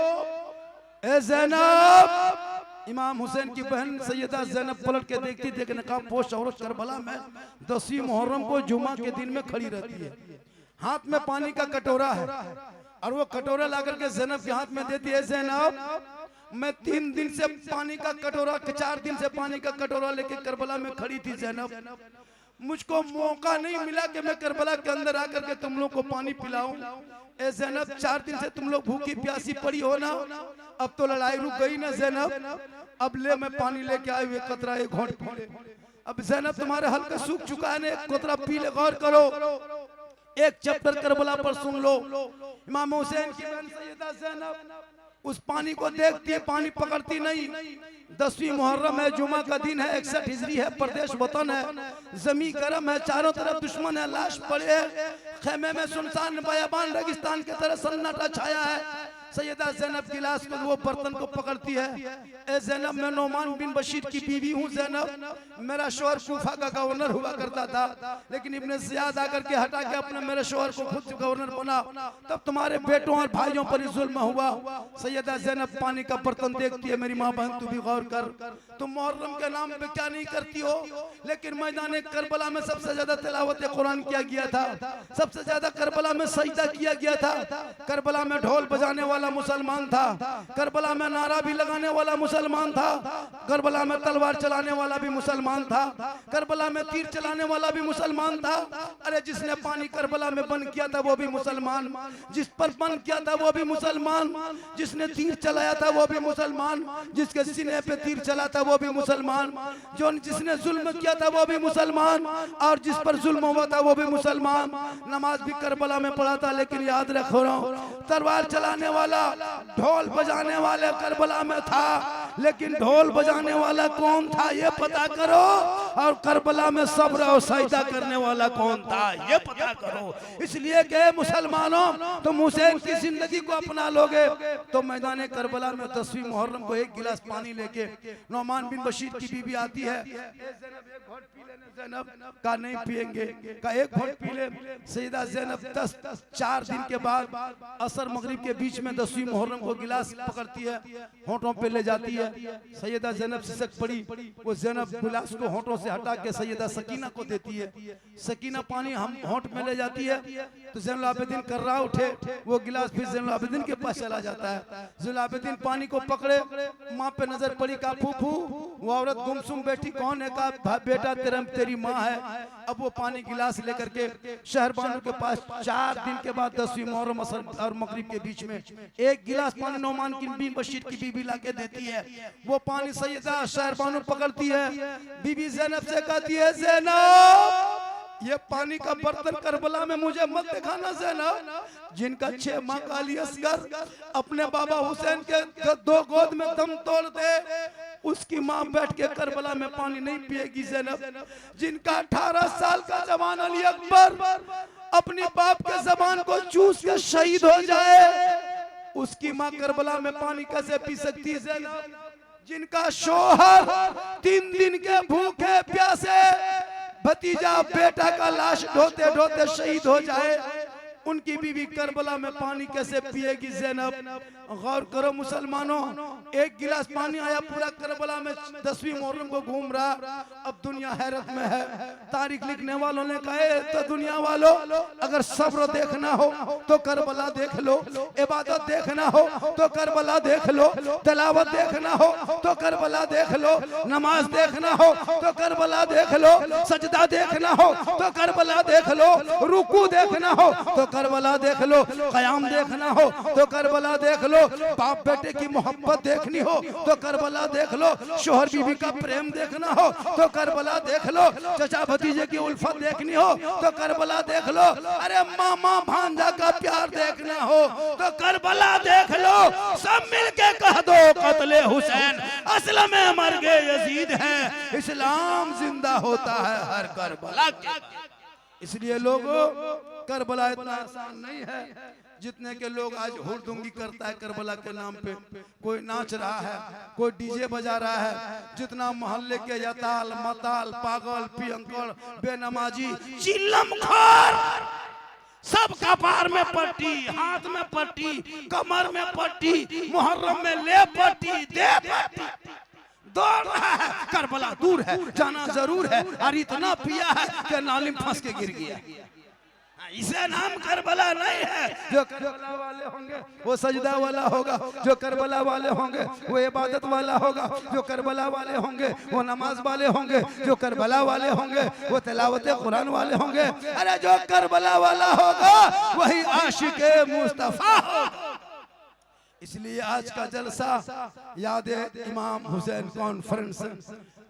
ए ज़ैनब। इमाम हुसैन की बहन सैयदा ज़ैनब पलट के देखती थी कि नकाब पोश औरत करबला में 10वीं मुहर्रम को जुमा के दिन में खड़ी रहती है। हाथ में पानी का कटोरा है और वो कटोरा लाकर के ज़ैनब के हाथ में देती है। ज़ैनब, मैं 3 दिन से पानी का कटोरा, 4 दिन से पानी का कटोरा लेके करबला में खड़ी थी। ज़ैनब, मुझको मौका नहीं मिला कि मैं करबला के अंदर आकर के तुम लोग को पानी पिलाऊं। ए ज़ैनब, 4 दिन से तुम लोग भूखी प्यासी पड़ी हो ना, अब तो लड़ाई रुक गई ना ज़ैनब, अब ले मैं पानी लेके आई हुए कतरा एक घोंट पी ले। अब ज़ैनब तुम्हारे हल्का सूख चुका है ना, एक कतरा पी ले, गौर करो। एक चैप्टर करबला पर सुन लो। इमाम हुसैन की बहन सैयदा ज़ैनब उस पानी को देखती है, पानी पकड़ती नहीं। 10वीं मुहर्रम है, जुमा का दिन है, 61 हिजरी है, प्रदेश वतन है, जमी गर्म है, चारों तरफ दुश्मन है, लाश पड़े है, खेमे में सुनसान बयाबान रेगिस्तान की तरह सन्नाटा छाया है। सैयदा ज़ैनब गिलास को, वो बर्तन को पकड़ती है। ए ज़ैनब, मैं नोमान बिन बशीर की बीवी हूँ। ज़ैनब, मेरा शोहर कूफा का गवर्नर हुआ करता था, लेकिन इब्ने ज़ियाद आकर के हटा के अपने मेरे शोहर को खुद गवर्नर बना, तब तुम्हारे बेटों और भाइयों पर जुल्म हुआ। सैयदा ज़ैनब पानी का बर्तन देखती है। मेरी माँ बहन, तू भी गौर कर, तुम मुहर्रम के नाम पे क्या नहीं करती हो, लेकिन मैदान करबला में सबसे ज्यादा तिलावत कुरान किया गया था, सबसे ज्यादा करबला में सजदा किया गया था। करबला में ढोल बजाने वाला मुसलमान था, करबला में नारा भी लगाने वाला मुसलमान था, करबला में तलवार चलाने वाला भी मुसलमान था, करबला में तीर चलाने वाला भी मुसलमान था। अरे जिसने पानी करबला में बंद किया था वो भी मुसलमान, जिस पर बंद किया था वो भी मुसलमान, जिसने तीर चलाया था वो भी मुसलमान, जिसके सीने पे तीर चला था वो भी मुसलमान, जो जिसने जुल्म किया था वो भी मुसलमान, और जिस पर जुल्म हुआ था वो भी मुसलमान। नमाज भी करबला में पढ़ा था, लेकिन याद रखो तलवार चलाने वाला, ढोल बजाने वाले करबला में था, लेकिन ढोल बजाने वाला कौन था ये पता करो, और करबला में सब्र और सजदा करने वाला कौन था ये पता करो। इसलिए कि मुसलमानों, तुम हुसैन की जिंदगी को अपना लोगे तो मैदान करबला में 10वीं मुहर्रम को एक गिलास पानी लेके नोमान बिन बशीर की बीबी आती है। एक घोट पी लेने ज़ैनब, का नहीं पिएंगे, का एक घोट पी ले। सैयदा ज़ैनब 4 दिन के बाद असर मगरिब के बीच में 10वीं मुहर्रम को गिलास पकड़ती है, होंठों पे ले जाती है। सैयदा ज़ैनब सिसक पड़ी, वो ज़ैनब गिलास को होंठों से हटा के सैयदा सकीना को देती है। सकीना पानी हम होंठ में ले जाती है तो ज़ैनुल आबिदीन कर्रा उठे, वो गिलास फिर ज़ैनुल आबिदीन के पास चला जाता है। ज़ैनुल आबिदीन पानी को पकड़े, माँ पे नजर पड़ी, का फूफू, वो औरत गुमसुम बैठी कौन है, का बेटा तेरी माँ है। अब वो पानी गिलास लेकर के शहरबानों के पास 4 दिन के बाद 10वीं मुहर्रम असर और मगरिब के बीच में एक गिलास पानी नोमान बिन बशीर की बीबी लाके देती है। वो पानी सैयदा शहरबानू पकड़ती है, बीबी ज़ैनब से कहती है, ज़ैनब ये पानी का बर्तन करबला में मुझे मत दिखाना। ज़ैनब, जिनका 6 माह का अली असगर अपने बाबा हुसैन के 2 गोद में दम तोड़ दे, उसकी माँ बैठ के करबला में पानी नहीं पिएगी। ज़ैनब, जिनका 18 साल का जवान अली अकबर अपनी बाप के जबान को चूस के शहीद हो जाए, उसकी माँ करबला में पानी कैसे पी सकती है। ज़ैनब, जिनका शोहर 3 दिन के भूखे प्यासे भतीजा बेटा का लाश ढोते ढोते शहीद हो जाए, उनकी बीवी करबला में पानी कैसे पिएगी ज़ैनब? गौर करो मुसलमानों, एक गिलास पानी आया पूरा करबला में 10वीं मुहर्रम को घूम रहा। अब दुनिया हैरत में है। तारीख लिखने वालों ने कहा तो दुनिया वालों, अगर सब्र देखना हो तो करबला देख लो, इबादत देखना हो तो करबला देख लो, तिलावत देखना हो तो करबला देख लो, नमाज देखना हो तो करबला देख लो, सजदा देखना हो तो करबला देख लो, रुकू देखना हो तो करबला देख लो, क़याम देखना हो तो करबला देख लो, बाप बेटे की मोहब्बत देखनी हो तो करबला देख लो, शोहर बीवी का प्रेम देखना हो तो करबला देख लो, चचा भतीजे की उल्फत देखनी हो तो करबला देख लो, अरे मामा भांजा का प्यार देखना हो तो करबला देख लो। सब मिलके कह दो कत्ले हुसैन असल में मर गए यजीद हैं, इस्लाम जिंदा होता है हर करबला के। इसलिए लोगों, करबला इतना आसान नहीं है जितने के लोग आज हुड़दुंगी करता है करबला के नाम पे। कोई नाच रहा है, कोई डीजे बजा रहा है, जितना मोहल्ले के यताल मताल पागल पियंकड़ बेनमाजी चिल्लमखोर सब कपार में पट्टी, हाथ में पट्टी, कमर में पट्टी, मुहर्रम में ले पट्टी दे पट्टी दौड़ रहा है। करबला दूर है, जाना जरूर है, और इतना पिया है कि नाली में फंस के गिर गया। इसे नाम करबला नहीं है। जो करबला वाले होंगे वो सजदा वाला होगा, जो करबला वाले होंगे वो इबादत वाला होगा, जो करबला वाले होंगे वो नमाज वाले होंगे, जो करबला वाले होंगे वो तिलावत कुरान वाले होंगे। अरे जो करबला वाला होगा वही आशिक़े मुस्तफा होगा। इसलिए आज का जलसा याद इमाम हुसैन कॉन्फ्रेंस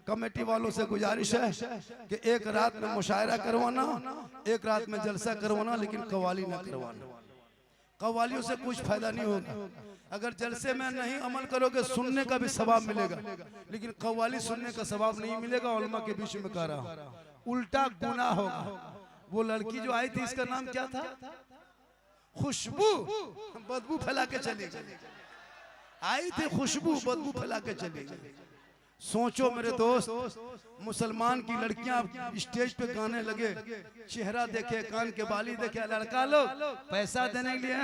कमेटी वालों से गुजारिश है कि एक रात में मुशायरा करवाना, एक रात में जलसा करवाना, लेकिन कव्वाली ना करवाना। कव्वालियों से कुछ फायदा नहीं होगा। अगर जलसे में नहीं अमल करोगे सुनने का भी सवाब मिलेगा, लेकिन कव्वाली सुनने का सवाब नहीं मिलेगा। उलमा के बीच में कह रहा हूं, उल्टा गुनाह होगा। वो लड़की जो आई थी, इसका नाम क्या था? खुशबू। बदबू फैला के चली गई। आई थी खुशबू, बदबू फैला के चली गई। सोचो मेरे दोस्त, मुसलमान की लड़कियां स्टेज पे गाने लगे, चेहरा देखे, कान के बाली देखे, लड़का लोग पैसा देने के लिए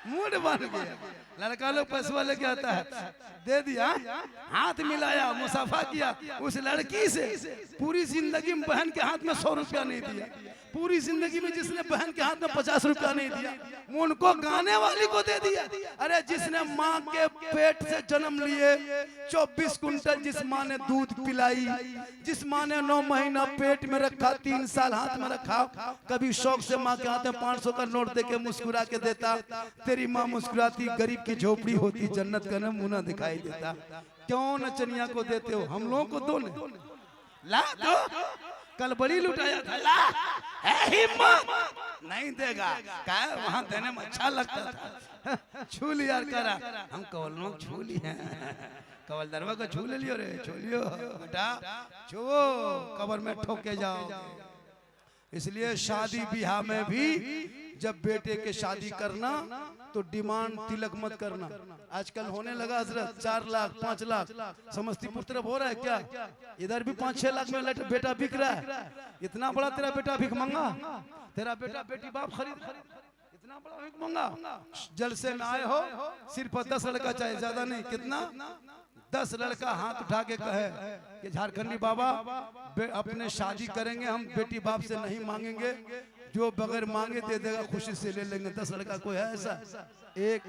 मूड बन गया। लड़का लोग पैसे वाले क्या आता है, दे दिया, हाथ मिलाया, मुसाफा किया उस लड़की से। पूरी जिंदगी में बहन के हाथ में 100 रुपया नहीं दिया, पूरी जिंदगी में जिसने बहन के हाथ में 50 रुपया नहीं दिया, उनको गाने वाली को दे दिया। अरे जिसने माँ के पेट से जन्म लिए, 24 कुंटल जिस माँ ने दूध पिलाई, जिस माँ ने 9 महीना पेट में रखा, 3 साल हाथ में रखा, कभी शौक से माँ के हाथ में 500 का नोट देके मुस्कुरा के देता। तेरी माँ मुस्कुराती, गरीब की झोपड़ी होती, जन्नत का नमूना दिखाई देता। क्यों नचनिया को देते हो? हम लोगों को दो ला दो। कल बड़ी लुटाया था, ला है हिम्मत नहीं देगा, क्या वहां देने में अच्छा लगता था। छू लिया करा, हम कवलों छू लिए, कवल दरवा को छू ले लियो रे, छू लियो बेटा, छू कबर में ठोक के जाओ। इसलिए शादी ब्याह में भी जब बेटे के शादी करना तो डिमांड तिलक मत करना। आजकल होने लगा हजरत 4 लाख 5 लाख, समस्तीपुर तरफ हो रहा है क्या? इधर भी 5-6 लाख में बेटा बिक रहा है। इतना बड़ा तेरा बेटा भिख मंगा, तेरा बेटा बेटी बाप खरीद, इतना बड़ा भिख मंगा। जलसे में आए हो, सिर्फ 10 लड़का चाहिए, ज्यादा नहीं। कितना? 10 लड़का हाथ उठा के कहे कि झारखंडी बाबा अपने शादी करेंगे, हम बेटी बाप से नहीं मांगेंगे, जो बगैर मांगे दे देगा, खुशी से ले लेंगे। 10 लड़का कोई है ऐसा? एक।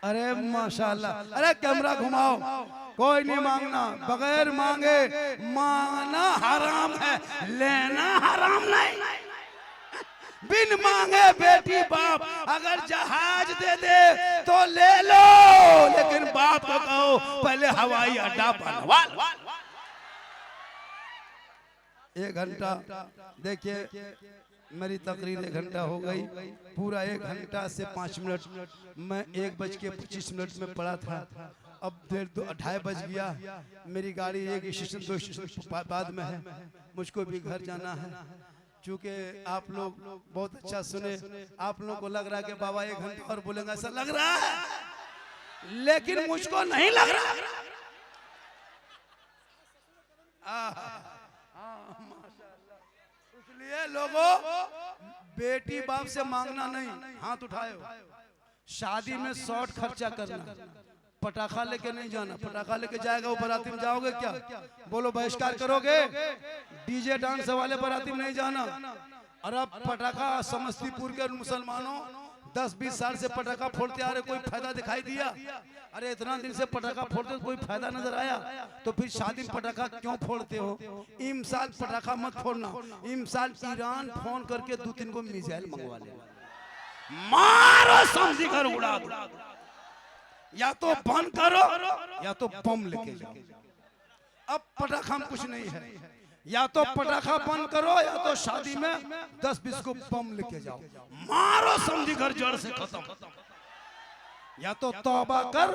अरे माशाल्लाह, अरे कैमरा घुमाओ, कोई नहीं मांगना, बगैर मांगे मांगना हराम है, लेना हराम नहीं। बिन मांगे बेटी बाप अगर जहाज दे दे तो ले लो, लेकिन बाप को कहो पहले हवाई अड्डा बनवा लो। 1 घंटा देखिए, मेरी तकरीर 1 घंटा हो गई। पूरा 1 घंटा से 5 मिनट मैं 1:25 में पड़ा था। अब 2:30 बज गया। मेरी गाड़ी 1 स्टेशन 2 स्टेशन बाद में है, मुझको भी घर जाना है। चूंकि आप लोग बहुत अच्छा सुने, आप लोगों को लग रहा है कि बाबा 1 घंटा और बोलेंगे, ऐसा लग रहा है, लेकिन मुझको नहीं लग रहा। इसलिए लोगों, बेटी बाप से मांगना नहीं, हाथ उठाए, शादी में शॉर्ट खर्चा करना, पटाखा लेके नहीं जाना। पटाखा लेके जाएगा वो बाराती में जाओगे क्या? बोलो बहिष्कार करोगे? डीजे डांस वाले बाराती में नहीं जाना। और अब पटाखा समस्तीपुर के मुसलमानों 10-20 साल से पटाखा फोड़ते आ रहे, कोई फायदा दिखाई दिया? अरे इतना दिन से पटाखा फोड़ते कोई फायदा नजर आया? तो फिर शादी में पटाखा क्यों फोड़ते हो? इमसाल पटाखा मत फोड़ना। इमसाल ईरान फोन करके 2-3 को मिसाइल मंगवा ले, मारो समझी कर उड़ा दो। या तो बंद करो या तो बम लेके जाओ। अब पटाखा में कुछ नहीं है, या तो पटाखा बंद करो या तो शादी में 10-20 को बम लेके जाओ। मारो समझी कर जड़ से खत्म। या तो तौबा कर,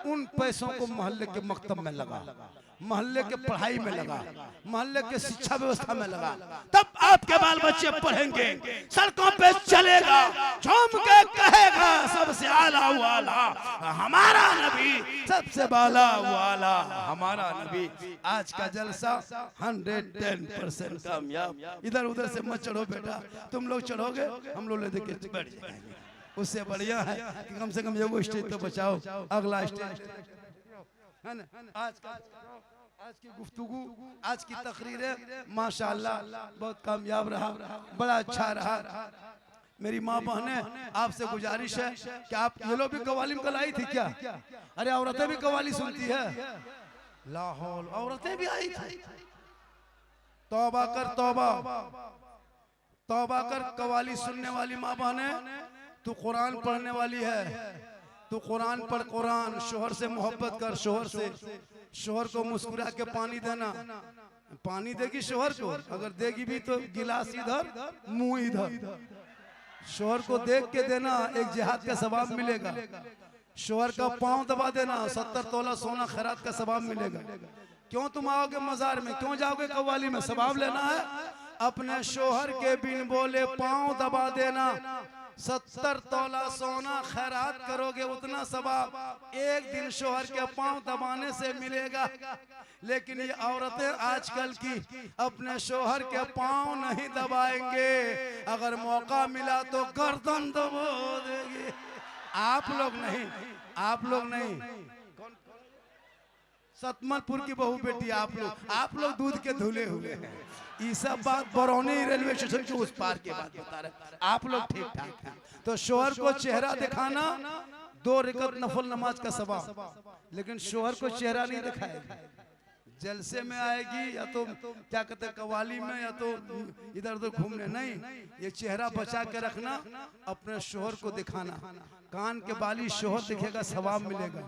उन पैसों को मोहल्ले के मकतब में लगा, मोहल्ले के पढ़ाई में लगा, मोहल्ले के शिक्षा व्यवस्था में लगा। तब आपके बाल बच्चे पढ़ेंगे, सड़कों पे चलेगा, झूम के कहेगा सबसे आला वाला हमारा नबी, सबसे बाला वाला हमारा नबी। आज का जलसा 110% कामयाब। इधर उधर से मत चढ़ो बेटा, तुम लोग चढ़ोगे हम लोग लेके बैठ जाएंगे। उससे बढ़िया है कि कम से कम ये वो स्टेज तो बचाओ, अगला स्टेज है ना। आज की गुफ्तगू, आज की तकरीरें माशाअल्लाह बहुत कामयाब रहा, बड़ा अच्छा रहा। मेरी माँ बहनें, आपसे गुजारिश है कि आप ये लोग भी कव्वाली में कल आई थी क्या? अरे औरतें भी कव्वाली सुनती है, लाहौल औरतें भी आई थी। तौबा कर, तौबा तौबा कर। कव्वाली सुनने वाली माँ बहनें, तू कुरान पढ़ने वाली है, तू कुरान पढ़। कुरान, शोहर से मोहब्बत कर, शोहर से। शोहर को मुस्कुरा के पानी देना। पानी देगी शोहर को, अगर देगी भी तो गिलास इधर मुंह इधर। शोहर को देख के देना, एक जिहाद का सवाब मिलेगा। शोहर का पांव दबा देना, 70 तोला सोना खैरात का सवाब मिलेगा। क्यों तुम आओगे मजार में, क्यों जाओगे कव्वाली में? सवाब लेना है। अपने शोहर के बिन बोले पांव दबा देना, 70 तोला सोना खैरात करोगे, उतना सवाब एक दिन शोहर के पांव दबाने से मिलेगा। लेकिन ये औरतें आजकल की अपने शोहर के पांव नहीं दबाएंगे, अगर मौका मिला तो गर्दन दबा देगी। आप लोग नहीं, आप लोग नहीं, सतमलपुर की बहू बेटी आप लोग दूध के धुले हुए हैं। ये सब बात बरौनी रेलवे स्टेशन के उस पार के बात बता रहे, आप लोग ठीक ठाक हैं। तो शोहर को चेहरा दिखाना 2 रकअत नफल नमाज का सवाब, लेकिन शोहर को चेहरा नहीं दिखाएगी। जलसे में आएगी या तो क्या कहते कव्वाली में, या तो इधर उधर घूमने नहीं। ये चेहरा बचा के रखना, अपने शोहर को दिखाना। कान के बाली शोहर दिखेगा सवाब मिलेगा,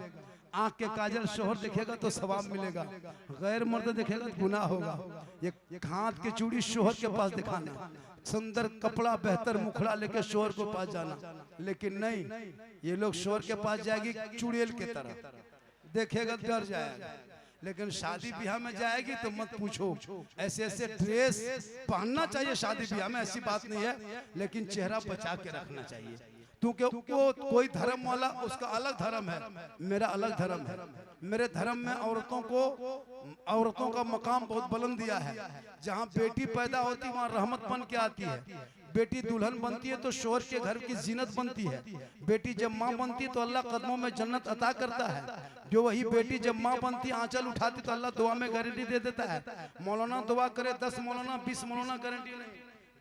आंख के काजल शोहर दिखेगा तो सवाब मिलेगा, गैर मर्द दिखेगा तो गुनाह होगा। ये हाथ के चूड़ी शोहर के पास दिखाना, सुंदर कपड़ा बेहतर मुखड़ा लेके शोहर को पास जाना। लेकिन नहीं, ये लोग शोहर के पास जाएगी चुड़ैल के तरह, देखेगा डर जाएगा। लेकिन शादी ब्याह में जाएगी तो मत पूछो, ऐसे ऐसे ड्रेस पहनना चाहिए शादी ब्याह में, ऐसी बात नहीं है, लेकिन चेहरा बचा के रखना चाहिए। क्योंकि वो कोई धर्म वाला, उसका अलग धर्म है, मेरा अलग धर्म है। मेरे धर्म में औरतों का मकाम बहुत बुलंद दिया है। जहाँ बेटी पैदा होती वहाँ रहमत बन के आती है। बेटी दुल्हन बनती है तो शोहर के घर की जीनत बनती है। बेटी जब माँ बनती है तो अल्लाह कदमों में जन्नत अता करता है। जो वही बेटी जब माँ बनती आंचल उठाती तो अल्लाह दुआ में गारंटी दे देता है। मौलाना दुआ करे 10 मौलाना 20 मौलाना गारंटी नहीं,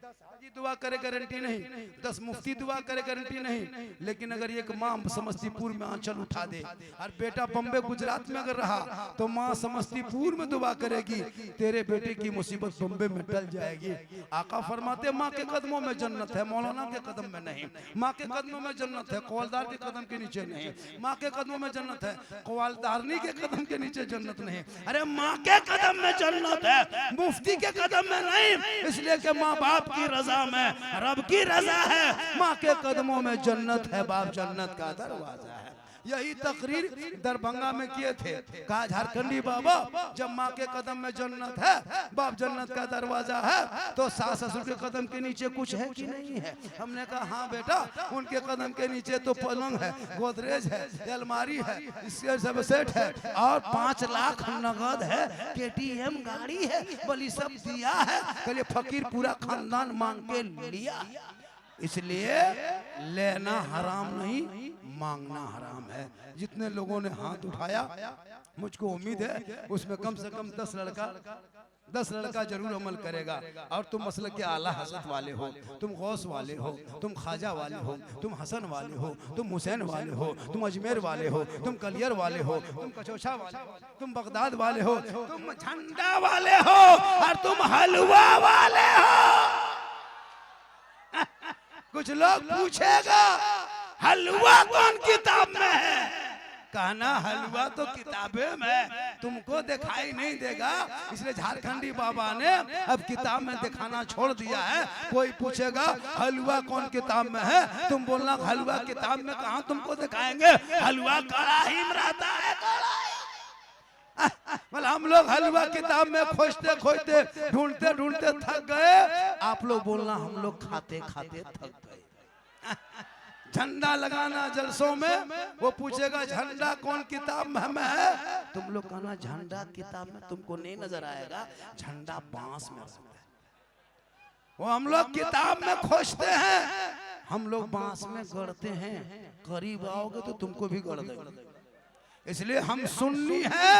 10 हाजी दुआ करे गारंटी नहीं, 10 मुफ्ती दुआ करे गारंटी नहीं। लेकिन अगर एक माँ समस्तीपुर में आंचल उठा दे और बेटा बम्बे गुजरात में अगर रहा तो माँ समस्तीपुर में दुआ करेगी, तेरे बेटे की मुसीबत बम्बे में टल जाएगी। आका फरमाते माँ के कदमों में जन्नत है, मौलाना के कदम में नहीं। माँ के कदमों में जन्नत है, कौलदार के कदम के नीचे नहीं। माँ के कदमों में जन्नत है, कौलदारनी के कदम के नीचे जन्नत नहीं। अरे माँ के कदम में जन्नत है, मुफ्ती के कदम में नहीं। इसलिए कि माँ बाप की रजा में रब की रजा है, माँ के कदमों में जन्नत है, बाप जन्नत का दरवाजा है। यही तकरीर दरभंगा में किए थे। कहा झारखंडी बाबा जब माँ के कदम में जन्नत है, बाप जन्नत का दरवाजा है, तो सास ससुर के कदम के नीचे कुछ है कि नहीं है? हमने कहा हाँ बेटा, उनके कदम के नीचे तो पलंग है, गोदरेज है, अलमारी है, इसके सब सेट है और 5 लाख नगद है, KTM गाड़ी है, बलि सब दिया है। कल फकीर पूरा खानदान मांग के लिया। इसलिए लेना हराम नहीं, मांगना हराम है। जितने लोगों ने हाथ उठाया, मुझको उम्मीद है उसमें कम से कम 10 लड़का जरूर अमल करेगा। और तुम मसलक के आला हज़रत वाले हो, तुम गौस वाले हो, तुम ख्वाजा वाले हो, तुम हसन वाले हो, तुम हुसैन वाले हो, तुम अजमेर वाले हो, तुम कलियर वाले हो, तुम कचौछा वाले हो, तुम बगदाद वाले हो, तुम झंडा वाले हो और तुम हलवा वाले हो। कुछ लोग पूछेगा हलवा कौन किताब में है? कहना हलवा तो किताबें में तुमको दिखाई नहीं देगा, इसलिए झारखंडी बाबा ने अब किताब में दिखाना छोड़ दिया है। कोई पूछेगा हलवा कौन किताब में है, तुम बोलना हलवा किताब में कहाँ तुमको दिखाएंगे, हलवा कड़ाही में रहता है। मतलब हम लोग हलवा किताब में खोजते खोजते ढूंढते ढूंढते थक गए, आप लोग बोलना हम लोग खाते खाते थक गए। झंडा लगाना जलसों में, वो पूछेगा झंडा कौन किताब में है, तुम लोग कहना झंडा किताब में तुमको नहीं नजर आएगा, झंडा बांस में रहता है। वो हम लोग किताब में खोजते हैं, हम लोग बांस में गढ़ते हैं। करीब आओगे तो तुमको भी गढ़ देंगे। इसलिए हम सुन्नी है,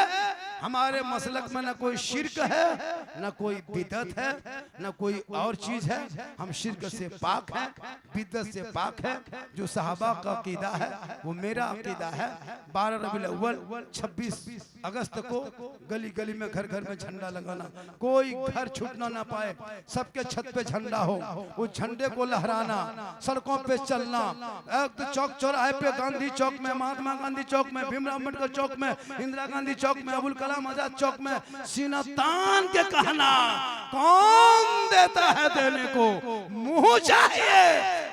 हमारे मसलक में न कोई शिर्क है, न कोई बिदत है, न कोई और चीज है। हम शिर्क से पाक हैं, बिदत से पाक है। जो सहाबा का अकीदा है वो मेरा अकीदा है। 12 रबीउल अव्वल 26 अगस्त को गली गली में घर घर में झंडा लगाना, कोई घर छूटना ना पाए, सबके छत पे झंडा हो, उस झंडे को लहराना, सड़कों पे चलना, तो चौक चौराहे पे, गांधी चौक में, महात्मा गांधी चौक में, भीमराव अम्बेडकर चौक में, इंदिरा गांधी चौक में, अबुल कलाम आजाद चौक में सीना तान के कहना कौन देता है देने को, मुंह चाहिए,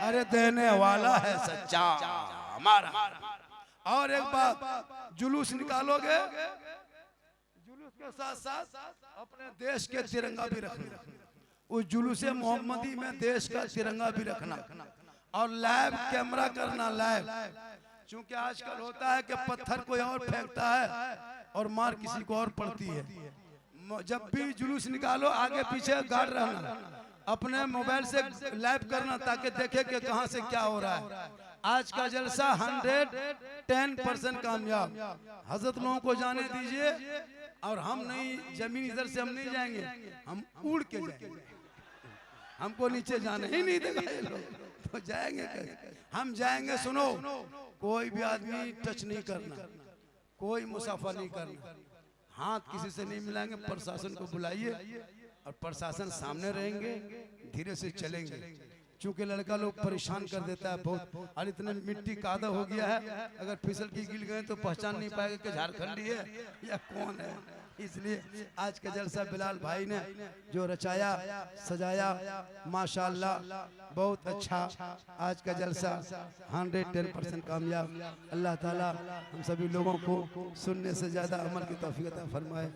अरे देने वाला है सच्चा हमारा। और एक बात, जुलूस निकालोगे, जुलूस के साथ साथ अपने देश के तिरंगा भी रखना, उस जुलूस मोहम्मदी में देश का तिरंगा भी रखना, और लाइव कैमरा करना, लाइव। क्योंकि आजकल होता है कि पत्थर कोई और फेंकता है और मार किसी को और पड़ती है। जब भी जुलूस निकालो आगे पीछे गार्ड रहना, अपने मोबाइल से लाइव करना ताकि देखे कि कहां से क्या हो रहा है। आज का जलसा 110% कामयाब। हजरत लोगों को जाने दीजिए, और हम नहीं, जमीन इधर से हम नहीं जाएंगे, हम उड़ के जाएंगे, हमको नीचे जाने ही नहीं देगा ये लोग, तो जाएंगे कैसे? हम जाएंगे। सुनो, कोई भी आदमी टच नहीं करना, कोई मुसाफा नहीं करना, हाथ किसी से नहीं मिलाएंगे। प्रशासन को बुलाइए और प्रशासन सामने रहेंगे, धीरे से चलेंगे। चूंकि लड़का लोग परेशान कर देता है बहुत, और इतने मिट्टी कादा हो गया है, अगर फिसल की गिर गए तो पहचान नहीं पाएगा कि झारखंडी है या कौन है। इसलिए आज का जलसा बिलाल भाई ने जो रचाया सजाया, माशाअल्लाह बहुत अच्छा। आज का जलसा 110% कामयाब। अल्लाह ताला हम सभी लोगों को सुनने से ज्यादा अमल की तौफीक अता फरमाए।